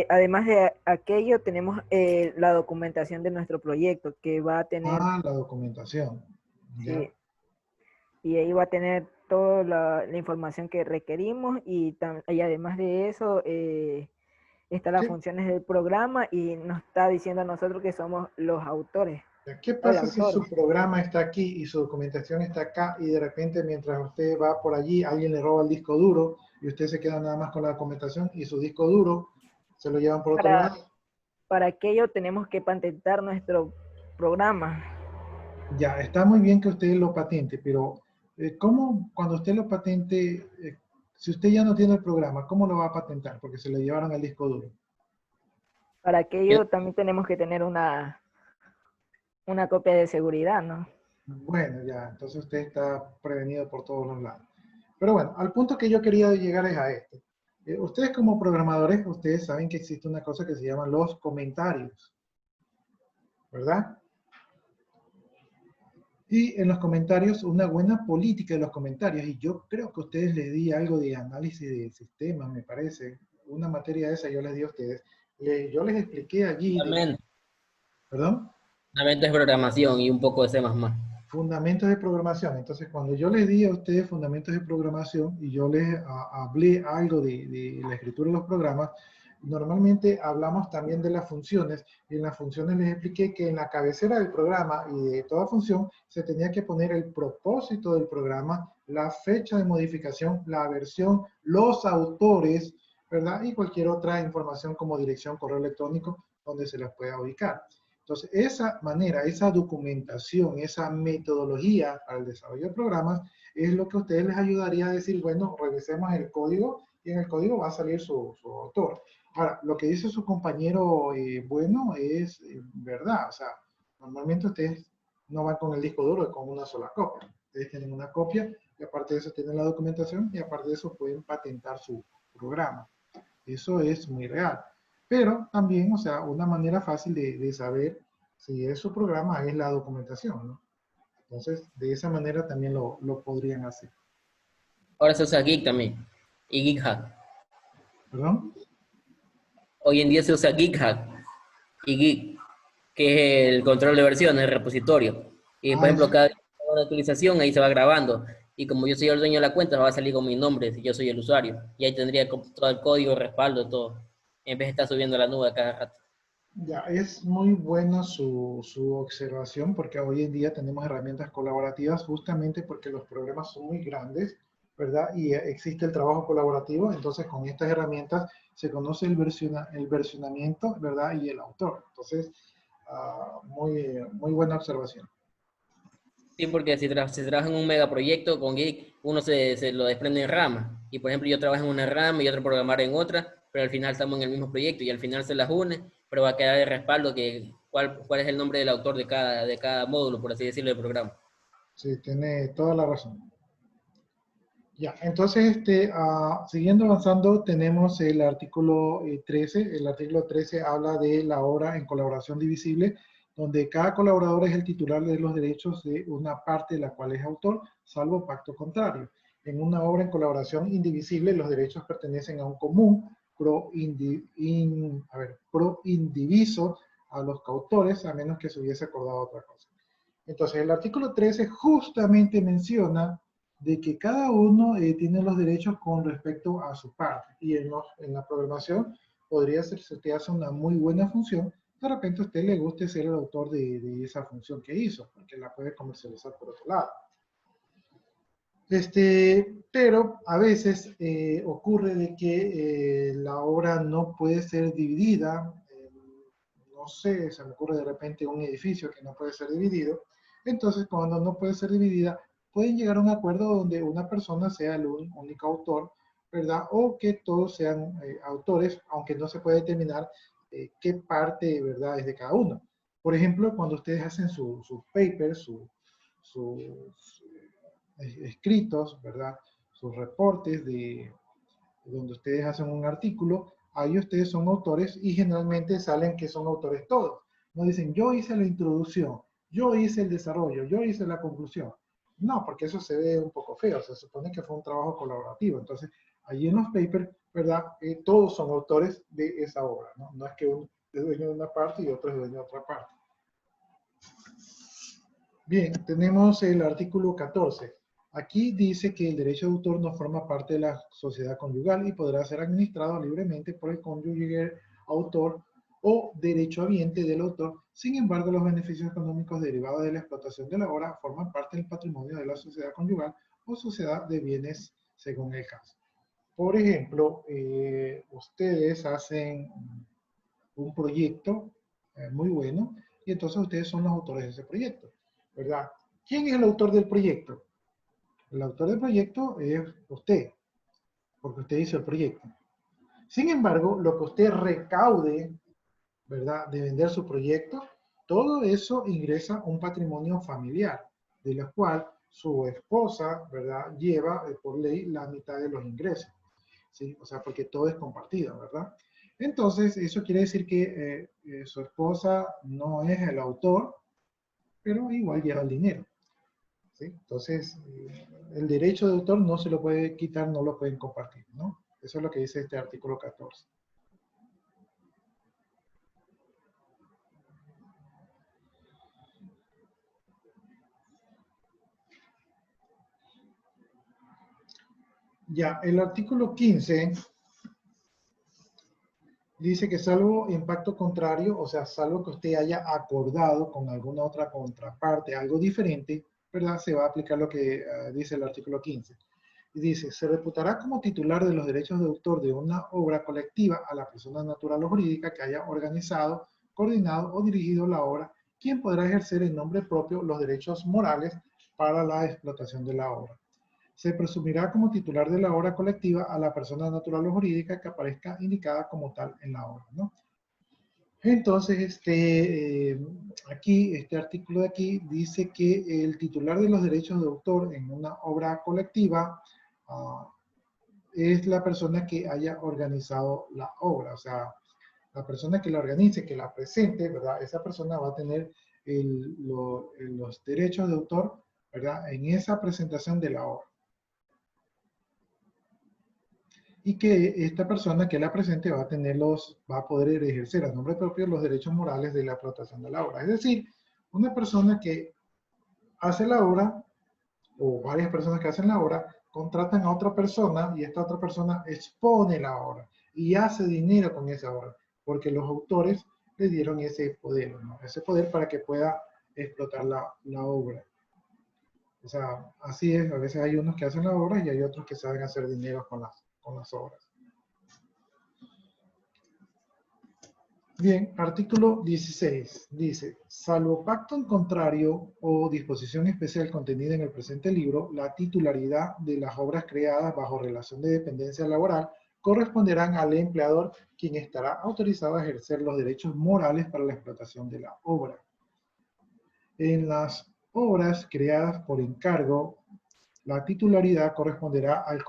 además de aquello, tenemos la documentación de nuestro proyecto, que va a tener... la documentación. Sí, y ahí va a tener toda la información que requerimos y además de eso están las funciones del programa y nos está diciendo a nosotros que somos los autores. ¿Qué pasa si su programa está aquí y su documentación está acá y de repente mientras usted va por allí alguien le roba el disco duro y usted se queda nada más con la documentación y su disco duro se lo llevan por otro lado? Para aquello tenemos que patentar nuestro programa. Ya, está muy bien que usted lo patente, pero ¿cómo cuando usted lo patente, si usted ya no tiene el programa, cómo lo va a patentar? Porque se le llevaron el disco duro. Para aquello también tenemos que tener una copia de seguridad, ¿no? Bueno, ya, entonces usted está prevenido por todos los lados. Pero bueno, al punto que yo quería llegar es a esto. Ustedes como programadores, ustedes saben que existe una cosa que se llama los comentarios, ¿verdad? Y en los comentarios, una buena política de los comentarios, y yo creo que a ustedes les di algo de análisis de sistemas, me parece, una materia de esa yo les di a ustedes. Yo les expliqué allí... ¿Perdón? Fundamentos de programación y un poco de C++. Fundamentos de programación. Entonces, cuando yo les di a ustedes fundamentos de programación y yo les hablé algo de la escritura de los programas, normalmente hablamos también de las funciones, y en las funciones les expliqué que en la cabecera del programa y de toda función se tenía que poner el propósito del programa, la fecha de modificación, la versión, los autores, ¿verdad? Y cualquier otra información como dirección, correo electrónico, donde se las pueda ubicar. Entonces, esa manera, esa documentación, esa metodología para el desarrollo de programas es lo que a ustedes les ayudaría a decir, bueno, revisemos el código y en el código va a salir su autor. Ahora, lo que dice su compañero, bueno, es verdad. O sea, normalmente ustedes no van con el disco duro, con una sola copia. Ustedes tienen una copia y aparte de eso tienen la documentación y aparte de eso pueden patentar su programa. Eso es muy real. Pero también, o sea, una manera fácil de saber si es su programa es la documentación, ¿no? Entonces, de esa manera también lo podrían hacer. Ahora se usa Git también. Y GitHub. ¿Perdón? Hoy en día se usa GitHub y Git, que es el control de versiones, el repositorio. Y por ejemplo, Eso. cada actualización ahí se va grabando. Y como yo soy el dueño de la cuenta, va a salir con mi nombre si yo soy el usuario. Y ahí tendría todo el código, respaldo, todo. En vez de estar subiendo a la nube cada rato. Ya, es muy buena su observación porque hoy en día tenemos herramientas colaborativas justamente porque los problemas son muy grandes, ¿verdad? Y existe el trabajo colaborativo, entonces con estas herramientas se conoce el versionamiento, ¿verdad? Y el autor. Entonces, muy buena observación. Sí, porque si se trabaja en un megaproyecto con Git, uno se lo desprende en ramas. Y por ejemplo, yo trabajo en una rama y otro programar en otra, pero al final estamos en el mismo proyecto y al final se las une, pero va a quedar de respaldo que cuál es el nombre del autor de cada módulo, por así decirlo, del programa. Sí, tiene toda la razón. Ya, entonces, siguiendo avanzando, tenemos el artículo 13. El artículo 13 habla de la obra en colaboración divisible, donde cada colaborador es el titular de los derechos de una parte de la cual es autor, salvo pacto contrario. En una obra en colaboración indivisible, los derechos pertenecen a un común pro indiviso a los coautores, a menos que se hubiese acordado otra cosa. Entonces, el artículo 13 justamente menciona de que cada uno tiene los derechos con respecto a su parte. Y en la programación podría ser, si usted hace una muy buena función, de repente a usted le guste ser el autor de esa función que hizo, porque la puede comercializar por otro lado. Pero a veces ocurre de que la obra no puede ser dividida. No sé, se me ocurre de repente un edificio que no puede ser dividido. Entonces, cuando no puede ser dividida, pueden llegar a un acuerdo donde una persona sea el único autor, ¿verdad? O que todos sean autores, aunque no se puede determinar qué parte, ¿verdad?, es de cada uno. Por ejemplo, cuando ustedes hacen sus papers, sus escritos, ¿verdad?, sus reportes donde ustedes hacen un artículo, ahí ustedes son autores y generalmente salen que son autores todos. No dicen, yo hice la introducción, yo hice el desarrollo, yo hice la conclusión. No, porque eso se ve un poco feo, se supone que fue un trabajo colaborativo. Entonces, allí en los papers, ¿verdad? Todos son autores de esa obra, ¿no? No es que uno es dueño de una parte y otro es dueño de otra parte. Bien, tenemos el artículo 14. Aquí dice que el derecho de autor no forma parte de la sociedad conyugal y podrá ser administrado libremente por el cónyuge autor o derechohabiente del autor. Sin embargo, los beneficios económicos derivados de la explotación de la obra forman parte del patrimonio de la sociedad conyugal o sociedad de bienes según el caso. Por ejemplo, ustedes hacen un proyecto muy bueno y entonces ustedes son los autores de ese proyecto, ¿verdad? ¿Quién es el autor del proyecto? El autor del proyecto es usted, porque usted hizo el proyecto. Sin embargo, lo que usted recaude, ¿verdad?, de vender su proyecto, todo eso ingresa a un patrimonio familiar, de la cual su esposa, ¿verdad?, lleva por ley la mitad de los ingresos, ¿sí? O sea, porque todo es compartido, ¿verdad? Entonces, eso quiere decir que su esposa no es el autor, pero igual lleva el dinero. ¿Sí? Entonces, el derecho de autor no se lo puede quitar, no lo pueden compartir, ¿no? Eso es lo que dice este artículo 14. Ya, el artículo 15 Dice que salvo impacto contrario, o sea, salvo que usted haya acordado con alguna otra contraparte algo diferente, ¿verdad? Se va a aplicar lo que dice el artículo 15. Y dice, se reputará como titular de los derechos de autor de una obra colectiva a la persona natural o jurídica que haya organizado, coordinado o dirigido la obra, quien podrá ejercer en nombre propio los derechos morales para la explotación de la obra. Se presumirá como titular de la obra colectiva a la persona natural o jurídica que aparezca indicada como tal en la obra, ¿no? Entonces, este artículo de aquí dice que el titular de los derechos de autor en una obra colectiva es la persona que haya organizado la obra, o sea, la persona que la organice, que la presente, ¿verdad? Esa persona va a tener los derechos de autor, ¿verdad? En esa presentación de la obra. Y que esta persona que la presente va a poder ejercer a nombre propio los derechos morales de la explotación de la obra. Es decir, una persona que hace la obra, o varias personas que hacen la obra, contratan a otra persona y esta otra persona expone la obra y hace dinero con esa obra, porque los autores le dieron ese poder, ¿no? Ese poder para que pueda explotar la obra. O sea, así es, a veces hay unos que hacen la obra y hay otros que saben hacer dinero con las obras. Bien, artículo 16 dice, salvo pacto en contrario o disposición especial contenida en el presente libro, la titularidad de las obras creadas bajo relación de dependencia laboral corresponderán al empleador, quien estará autorizado a ejercer los derechos morales para la explotación de la obra. En las obras creadas por encargo, la titularidad corresponderá al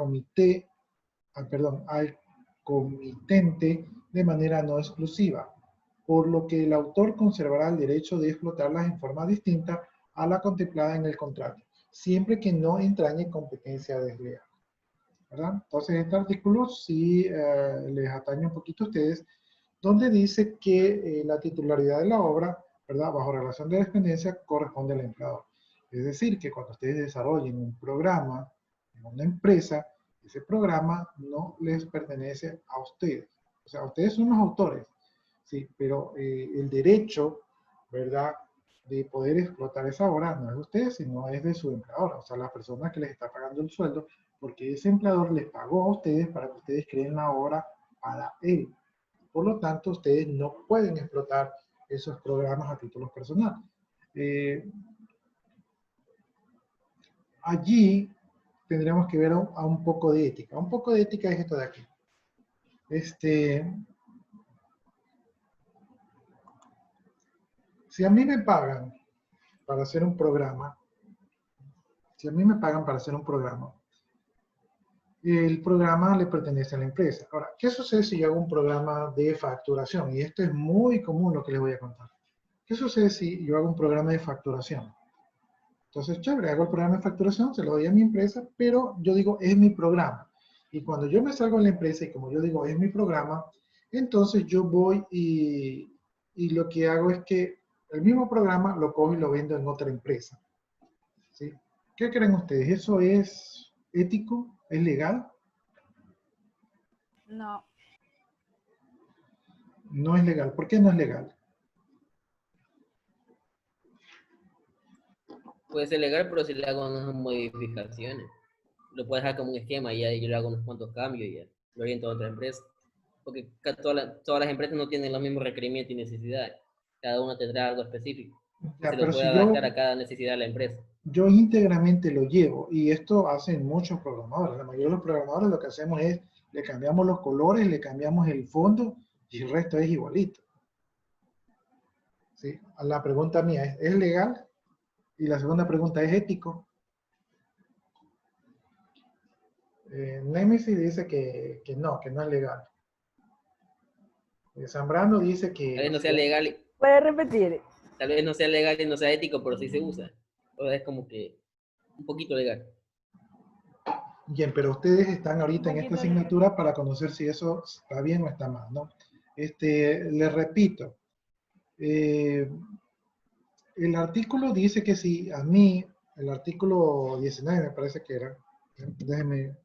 comitente de manera no exclusiva, por lo que el autor conservará el derecho de explotarlas en forma distinta a la contemplada en el contrato, siempre que no entrañe competencia desleal, ¿verdad? Entonces, este artículo sí les atañe un poquito a ustedes, donde dice que la titularidad de la obra, ¿verdad?, bajo relación de dependencia, corresponde al empleador. Es decir, que cuando ustedes desarrollen un programa en una empresa, ese programa no les pertenece a ustedes. O sea, ustedes son los autores, sí, pero el derecho, ¿verdad?, de poder explotar esa obra no es de ustedes, sino es de su empleador, o sea, la persona que les está pagando el sueldo, porque ese empleador les pagó a ustedes para que ustedes creen la obra para él. Por lo tanto, ustedes no pueden explotar esos programas a título personal. Allí tendríamos que ver a un poco de ética. Un poco de ética es esto de aquí. Si a mí me pagan para hacer un programa, el programa le pertenece a la empresa. Ahora, ¿qué sucede si yo hago un programa de facturación? Y esto es muy común lo que les voy a contar. ¿Qué sucede si yo hago un programa de facturación? Entonces, chévere, hago el programa de facturación, se lo doy a mi empresa, pero yo digo, es mi programa. Y cuando yo me salgo de la empresa y como yo digo, es mi programa, entonces yo voy y lo que hago es que el mismo programa lo cojo y lo vendo en otra empresa. ¿Sí? ¿Qué creen ustedes? ¿Eso es ético? ¿Es legal? No. No es legal. ¿Por qué no es legal? Puede ser legal, pero si le hago unas modificaciones. Lo puedes dejar como un esquema y ya yo le hago unos cuantos cambios y ya lo oriento a otra empresa. Porque todas las empresas no tienen los mismos requerimientos y necesidades. Cada una tendrá algo específico. Ya, Se lo pero puede si adaptar a cada necesidad de la empresa. yo íntegramente lo llevo, y esto hacen muchos programadores. La mayoría de los programadores lo que hacemos es, le cambiamos los colores, le cambiamos el fondo, y el resto es igualito. ¿Sí? La pregunta mía ¿es legal? Y la segunda pregunta, ¿es ético? Nemesis dice que no es legal. Zambrano dice que... Tal vez no sea legal. ¿Puede repetir? Tal vez no sea legal y no sea ético, pero sí se usa. Entonces es como que un poquito legal. Bien, pero ustedes están ahorita en esta asignatura para conocer si eso está bien o está mal, ¿no? Les repito, el artículo dice que si a mí, el artículo 19 me parece que era, déjenme,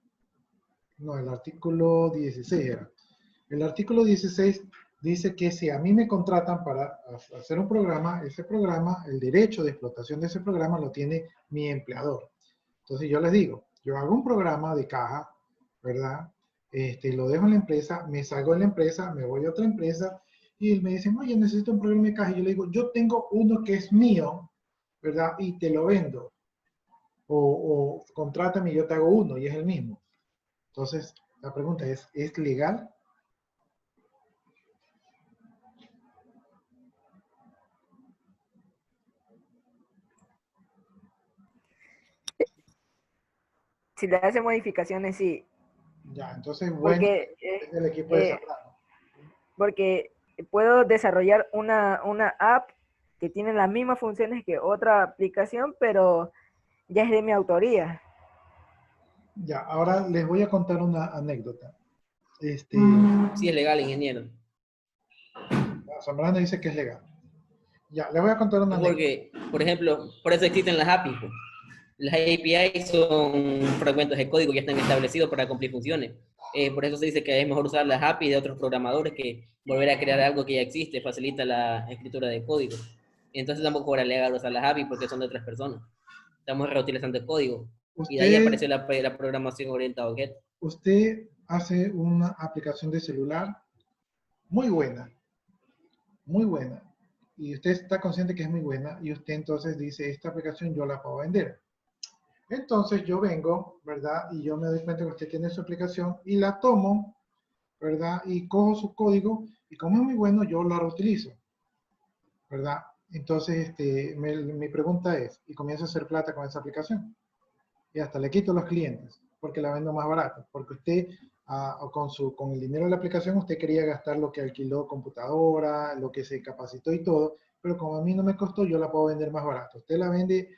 no, el artículo 16 era. El artículo 16 dice que si a mí me contratan para hacer un programa, ese programa, el derecho de explotación de ese programa lo tiene mi empleador. Entonces yo les digo, yo hago un programa de caja, ¿verdad? Lo dejo en la empresa, me salgo de la empresa, me voy a otra empresa y me dicen, oye, necesito un programa de caja. Y yo le digo, yo tengo uno que es mío, ¿verdad? Y te lo vendo. O contrátame y yo te hago uno y es el mismo. Entonces, la pregunta ¿es legal? Si le hace modificaciones, sí. Ya, entonces, bueno, Porque, es el equipo de Zambrano. porque puedo desarrollar una app que tiene las mismas funciones que otra aplicación, pero ya es de mi autoría. Ya, ahora les voy a contar una anécdota. Sí, es legal, ingeniero. Zambrano dice que es legal. Ya, les voy a contar una anécdota. Porque, por ejemplo, por eso existen las APIs. Pues. Las API son fragmentos de código que ya están establecidos para cumplir funciones. Por eso se dice que es mejor usar las APIs de otros programadores que volver a crear algo que ya existe, facilita la escritura de código. Entonces tampoco era legal usar las APIs porque son de otras personas. Estamos reutilizando el código. Y de ahí apareció la programación orientada a objetos. Usted hace una aplicación de celular muy buena, y usted está consciente que es muy buena, y usted entonces dice, esta aplicación yo la puedo vender. Entonces yo vengo, ¿verdad? Y yo me doy cuenta que usted tiene su aplicación, y la tomo, ¿verdad? Y cojo su código, y como es muy bueno, yo la reutilizo, ¿verdad? Entonces, mi pregunta es, y comienzo a hacer plata con esa aplicación. Y hasta le quito los clientes, porque la vendo más barata, porque usted, con el dinero de la aplicación, usted quería gastar lo que alquiló computadora, lo que se capacitó y todo, pero como a mí no me costó, yo la puedo vender más barata. Usted la vende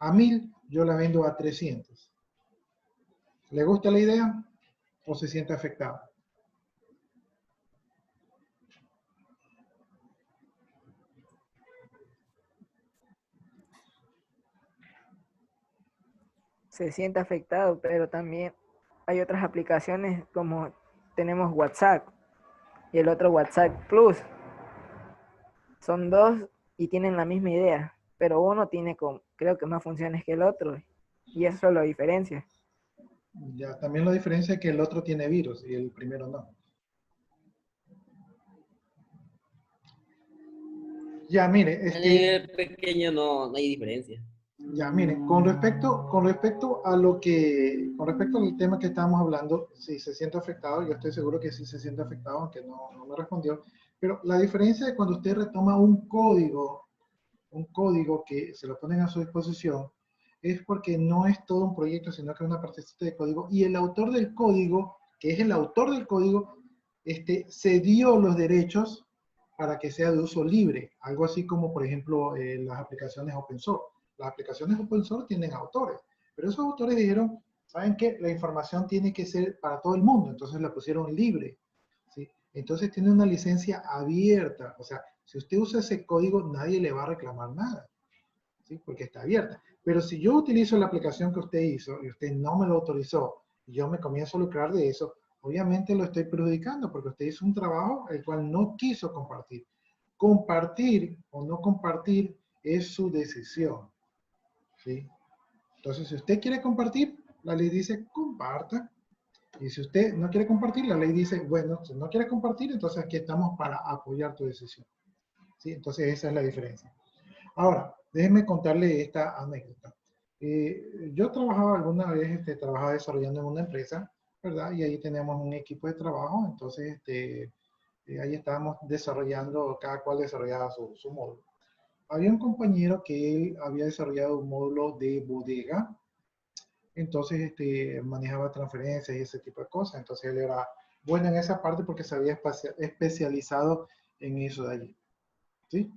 a 1000, yo la vendo a 300. ¿Le gusta la idea o se siente afectado? Se siente afectado, pero también hay otras aplicaciones como tenemos WhatsApp y el otro WhatsApp Plus. Son dos y tienen la misma idea, pero uno tiene creo que más funciones que el otro y eso es la diferencia. Ya, también la diferencia es que el otro tiene virus y el primero no. Ya, mire, En el pequeño no hay diferencia. Ya, miren, con respecto al tema que estábamos hablando, si se siente afectado, yo estoy seguro que sí se siente afectado, aunque no me respondió, pero la diferencia de cuando usted retoma un código que se lo ponen a su disposición, es porque no es todo un proyecto, sino que es una partecita de código, y el autor del código, que es el autor del código, cedió los derechos para que sea de uso libre, algo así como, por ejemplo, las aplicaciones open source. Las aplicaciones open source tienen autores, pero esos autores dijeron, ¿saben qué? La información tiene que ser para todo el mundo, entonces la pusieron libre, ¿sí? Entonces tiene una licencia abierta, o sea, si usted usa ese código, nadie le va a reclamar nada, ¿sí? Porque está abierta. Pero si yo utilizo la aplicación que usted hizo y usted no me lo autorizó, y yo me comienzo a lucrar de eso, obviamente lo estoy perjudicando porque usted hizo un trabajo el cual no quiso compartir. Compartir o no compartir es su decisión, ¿sí? Entonces, si usted quiere compartir, la ley dice comparta. Y si usted no quiere compartir, la ley dice, bueno, si no quiere compartir, entonces aquí estamos para apoyar tu decisión, ¿sí? Entonces, esa es la diferencia. Ahora, déjenme contarle esta anécdota. Yo trabajaba alguna vez, trabajaba desarrollando en una empresa, ¿verdad? Y ahí teníamos un equipo de trabajo, entonces ahí estábamos desarrollando, cada cual desarrollaba su módulo. Había un compañero que él había desarrollado un módulo de bodega, entonces manejaba transferencias y ese tipo de cosas, entonces él era bueno en esa parte porque se había especializado en eso de allí, ¿sí?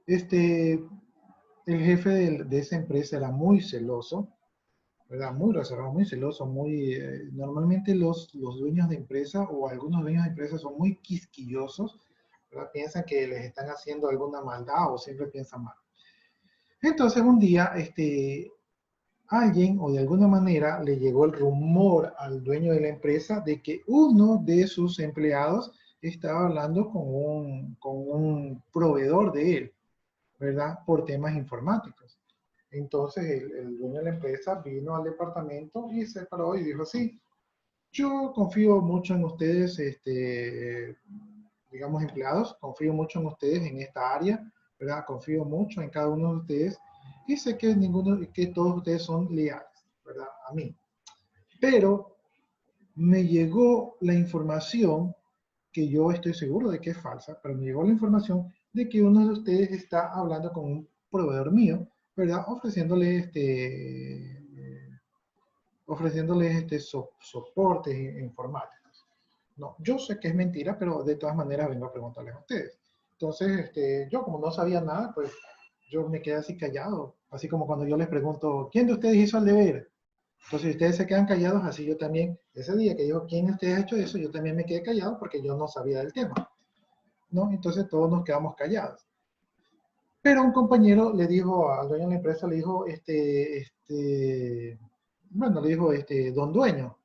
El jefe de esa empresa era muy celoso, ¿verdad? Muy reservado, muy celoso, normalmente los dueños de empresa o algunos dueños de empresa son muy quisquillosos, ¿verdad? Piensan que les están haciendo alguna maldad o siempre piensan mal. Entonces un día, alguien o de alguna manera le llegó el rumor al dueño de la empresa de que uno de sus empleados estaba hablando con un proveedor de él, ¿verdad? Por temas informáticos. Entonces el dueño de la empresa vino al departamento y se paró y dijo, sí, yo confío mucho en ustedes, digamos empleados, confío mucho en ustedes en esta área, ¿verdad? Confío mucho en cada uno de ustedes y sé que que todos ustedes son leales, ¿verdad? A mí. Pero me llegó la información, que yo estoy seguro de que es falsa, pero me llegó la información de que uno de ustedes está hablando con un proveedor mío, ¿verdad? Ofreciéndole soportes informáticos. No, yo sé que es mentira, pero de todas maneras vengo a preguntarles a ustedes. Entonces, yo como no sabía nada, pues yo me quedé así callado, así como cuando yo les pregunto, ¿quién de ustedes hizo el deber? Entonces, si ustedes se quedan callados, así yo también, ese día que dijo, ¿quién de ustedes ha hecho eso? Yo también me quedé callado porque yo no sabía del tema, ¿no? Entonces todos nos quedamos callados. Pero un compañero le dijo al dueño de la empresa, le dijo, bueno, le dijo, don dueño,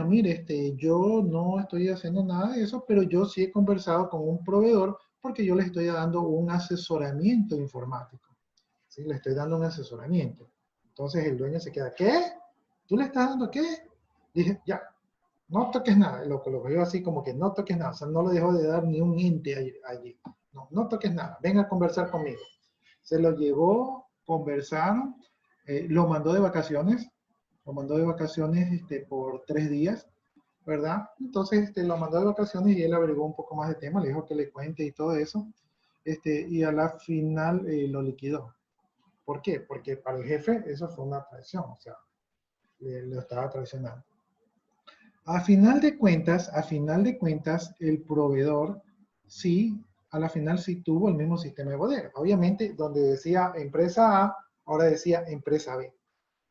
mire, yo no estoy haciendo nada de eso, pero yo sí he conversado con un proveedor porque yo le estoy dando un asesoramiento informático. ¿Sí? Le estoy dando un asesoramiento. Entonces el dueño se queda, ¿qué? ¿Tú le estás dando qué? Dije, ya, no toques nada. Lo veo así como que no toques nada. O sea, no le dejo de dar ni un ente allí. No, no toques nada. Venga a conversar conmigo. Se lo llevó, conversaron, lo mandó de vacaciones. Lo mandó de vacaciones por 3 días, ¿verdad? Entonces lo mandó de vacaciones y él averiguó un poco más de tema, le dijo que le cuente y todo eso. Y a la final lo liquidó. ¿Por qué? Porque para el jefe eso fue una traición, o sea, lo estaba traicionando. A final de cuentas, el proveedor sí, a la final sí tuvo el mismo sistema de bodega. Obviamente, donde decía empresa A, ahora decía empresa B.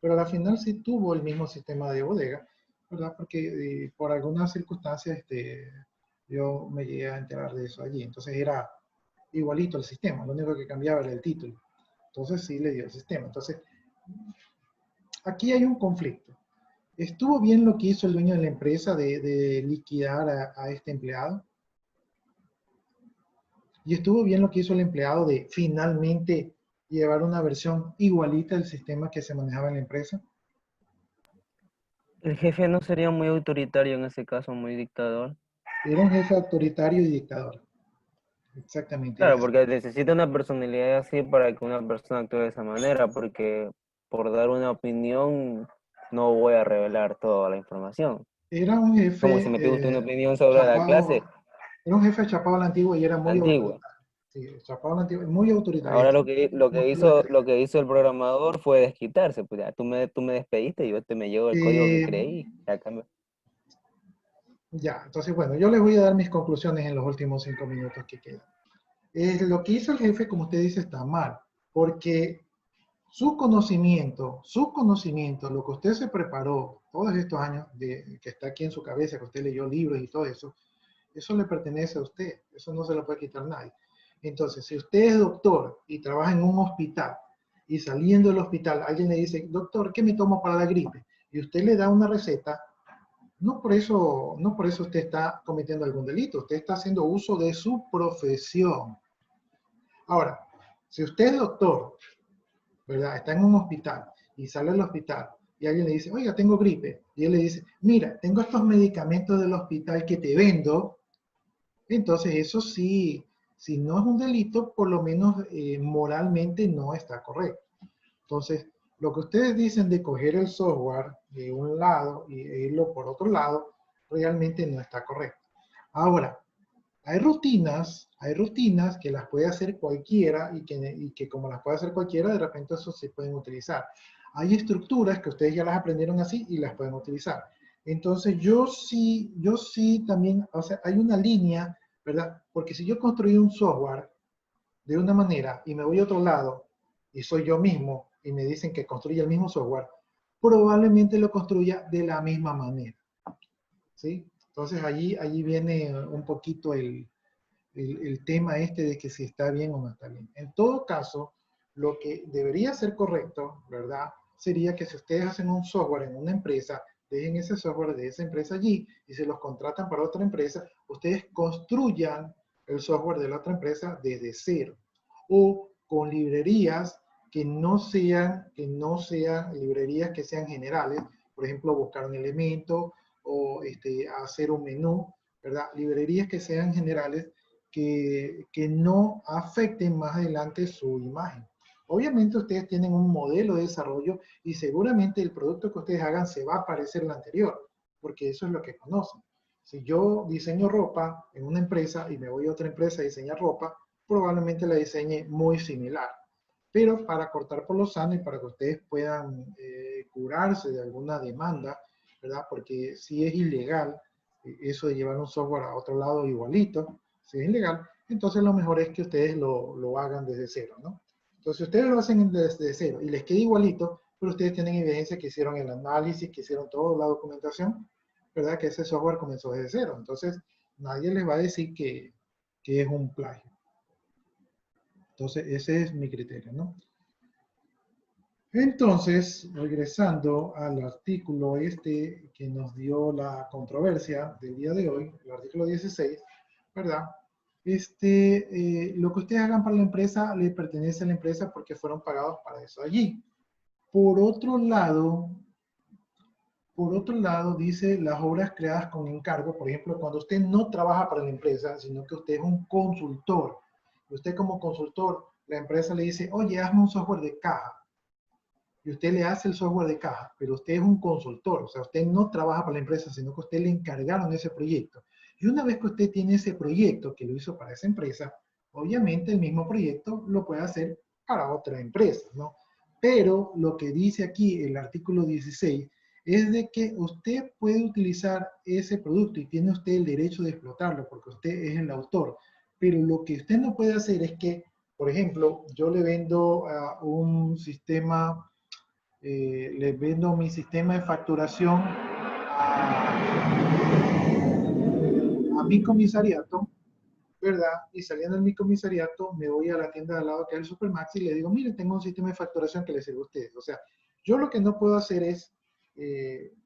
Pero a la final sí tuvo el mismo sistema de bodega, ¿verdad? Porque por algunas circunstancias yo me llegué a enterar de eso allí. Entonces era igualito el sistema, lo único que cambiaba era el título. Entonces sí le dio el sistema. Entonces, aquí hay un conflicto. ¿Estuvo bien lo que hizo el dueño de la empresa de liquidar a este empleado? ¿Y estuvo bien lo que hizo el empleado de finalmente llevar una versión igualita del sistema que se manejaba en la empresa? El jefe no sería muy autoritario en ese caso, muy dictador. Era un jefe autoritario y dictador. Exactamente. Claro, porque necesita una personalidad así para que una persona actúe de esa manera, porque por dar una opinión no voy a revelar toda la información. Era un jefe... Como si me pide usted una opinión sobre la clase. Era un jefe chapado a la antigua y era muy Antigua. autoritario. Sí, chapado a la antigua, muy autoritario. Ahora lo que hizo el programador fue desquitarse. Pues ya, tú me despediste y yo me llevo el código que creí. Ya, entonces bueno, yo les voy a dar mis conclusiones en los últimos 5 minutos que quedan. Lo que hizo el jefe, como usted dice, está mal, porque su conocimiento, lo que usted se preparó todos estos años, que está aquí en su cabeza, que usted leyó libros y todo eso le pertenece a usted, eso no se lo puede quitar nadie. Entonces, si usted es doctor y trabaja en un hospital, y saliendo del hospital alguien le dice, doctor, ¿qué me tomo para la gripe? Y usted le da una receta, no por eso usted está cometiendo algún delito, usted está haciendo uso de su profesión. Ahora, si usted es doctor, ¿verdad? Está en un hospital y sale del hospital y alguien le dice, oiga, tengo gripe. Y él le dice, mira, tengo estos medicamentos del hospital que te vendo. Entonces eso sí, si no es un delito, por lo menos moralmente no está correcto. Entonces, lo que ustedes dicen de coger el software de un lado y irlo por otro lado, realmente no está correcto. Ahora, hay rutinas que las puede hacer cualquiera y que como las puede hacer cualquiera, de repente eso se pueden utilizar. Hay estructuras que ustedes ya las aprendieron así y las pueden utilizar. Entonces yo sí también, o sea, hay una línea, ¿verdad? Porque si yo construí un software de una manera y me voy a otro lado y soy yo mismo y me dicen que construya el mismo software, probablemente lo construya de la misma manera. ¿Sí? Entonces allí viene un poquito el tema de que si está bien o no está bien. En todo caso, lo que debería ser correcto, ¿verdad? sería que si ustedes hacen un software en una empresa, dejen ese software de esa empresa allí y se los contratan para otra empresa, ustedes construyan el software de la otra empresa desde cero. O con librerías que no sean librerías que sean generales, por ejemplo, buscar un elemento o hacer un menú, ¿verdad? Librerías que sean generales que no afecten más adelante su imagen. Obviamente ustedes tienen un modelo de desarrollo y seguramente el producto que ustedes hagan se va a parecer al anterior, porque eso es lo que conocen. Si yo diseño ropa en una empresa y me voy a otra empresa a diseñar ropa, probablemente la diseñe muy similar. Pero para cortar por lo sano y para que ustedes puedan curarse de alguna demanda, ¿verdad? Porque si es ilegal eso de llevar un software a otro lado igualito, si es ilegal, entonces lo mejor es que ustedes lo hagan desde cero, ¿no? Entonces ustedes lo hacen desde cero y les queda igualito, pero ustedes tienen evidencia que hicieron el análisis, que hicieron toda la documentación, ¿verdad? Que ese software comenzó desde cero. Entonces nadie les va a decir que es un plagio. Entonces ese es mi criterio, ¿no? Entonces, regresando al artículo que nos dio la controversia del día de hoy, el artículo 16, ¿verdad? Lo que ustedes hagan para la empresa le pertenece a la empresa porque fueron pagados para eso allí. Por otro lado, dice las obras creadas con encargo, por ejemplo, cuando usted no trabaja para la empresa, sino que usted es un consultor. Usted como consultor, la empresa le dice, oye, hazme un software de caja. Y usted le hace el software de caja, pero usted es un consultor, o sea, usted no trabaja para la empresa, sino que usted le encargaron ese proyecto. Y una vez que usted tiene ese proyecto que lo hizo para esa empresa, obviamente el mismo proyecto lo puede hacer para otra empresa, ¿no? Pero lo que dice aquí el artículo 16 es de que usted puede utilizar ese producto y tiene usted el derecho de explotarlo porque usted es el autor. Pero lo que usted no puede hacer es que, por ejemplo, yo le vendo un sistema, le vendo mi sistema de facturación a mi comisariato, ¿verdad? Y saliendo de mi comisariato me voy a la tienda de al lado que es el Supermax y le digo, mire, tengo un sistema de facturación que le sirve a ustedes. O sea, yo lo que no puedo hacer es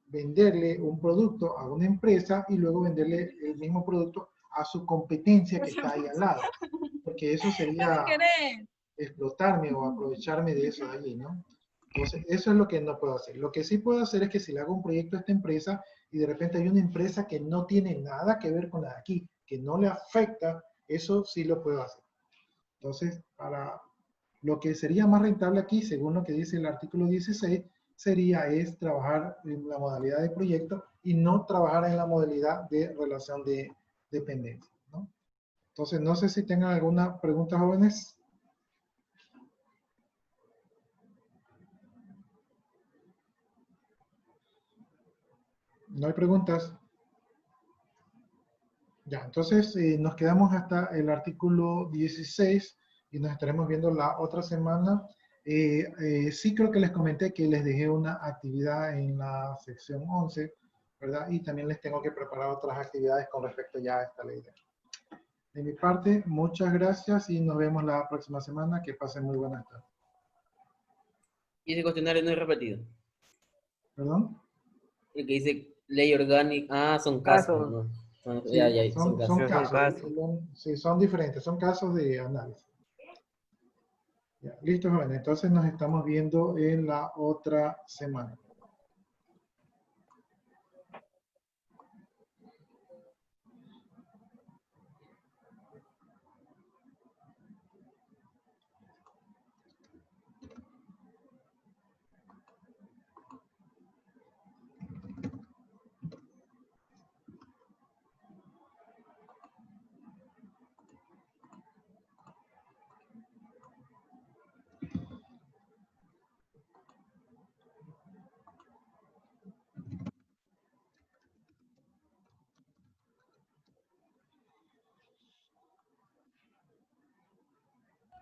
venderle un producto a una empresa y luego venderle el mismo producto a su competencia que está ahí al lado. Porque eso sería explotarme o aprovecharme de eso de allí, ¿no? Entonces, eso es lo que no puedo hacer. Lo que sí puedo hacer es que si le hago un proyecto a esta empresa y de repente hay una empresa que no tiene nada que ver con la de aquí, que no le afecta, eso sí lo puedo hacer. Entonces, para lo que sería más rentable aquí, según lo que dice el artículo 16, es trabajar en la modalidad de proyecto y no trabajar en la modalidad de relación de dependencia, ¿no? Entonces, no sé si tengan alguna pregunta, jóvenes. ¿No hay preguntas? Ya, entonces nos quedamos hasta el artículo 16 y nos estaremos viendo la otra semana. Sí creo que les comenté que les dejé una actividad en la sección 11, ¿verdad? Y también les tengo que preparar otras actividades con respecto ya a esta ley. De mi parte, muchas gracias y nos vemos la próxima semana. Que pasen muy buenas tardes. Y ese cuestionario no es repetido. ¿Perdón? El que dice ley orgánica. Son casos, ¿no? Sí, son casos. Sí, son diferentes. Son casos de análisis. Ya, listo, jóvenes. Entonces nos estamos viendo en la otra semana.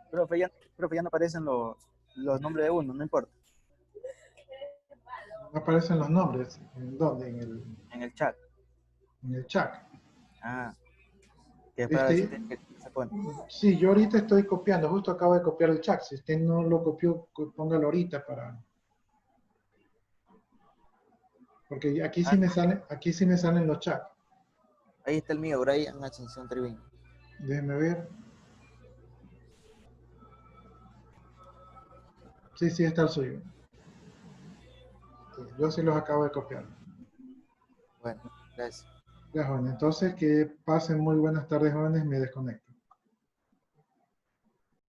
Profe, ya no aparecen los nombres de uno, no importa. No aparecen los nombres. ¿En dónde? En el chat. En el chat. Ah. Que para decirte que se pone. Sí, yo ahorita estoy copiando. Justo acabo de copiar el chat. Si usted no lo copió, póngalo ahorita para... Porque aquí sí me salen los chats. Ahí está el mío, Brian Ascensión Treviño. Déjenme ver. Sí, sí está el suyo. Sí, yo sí los acabo de copiar. Bueno, gracias. Ya, jóvenes. Entonces, que pasen muy buenas tardes, jóvenes. Me desconecto.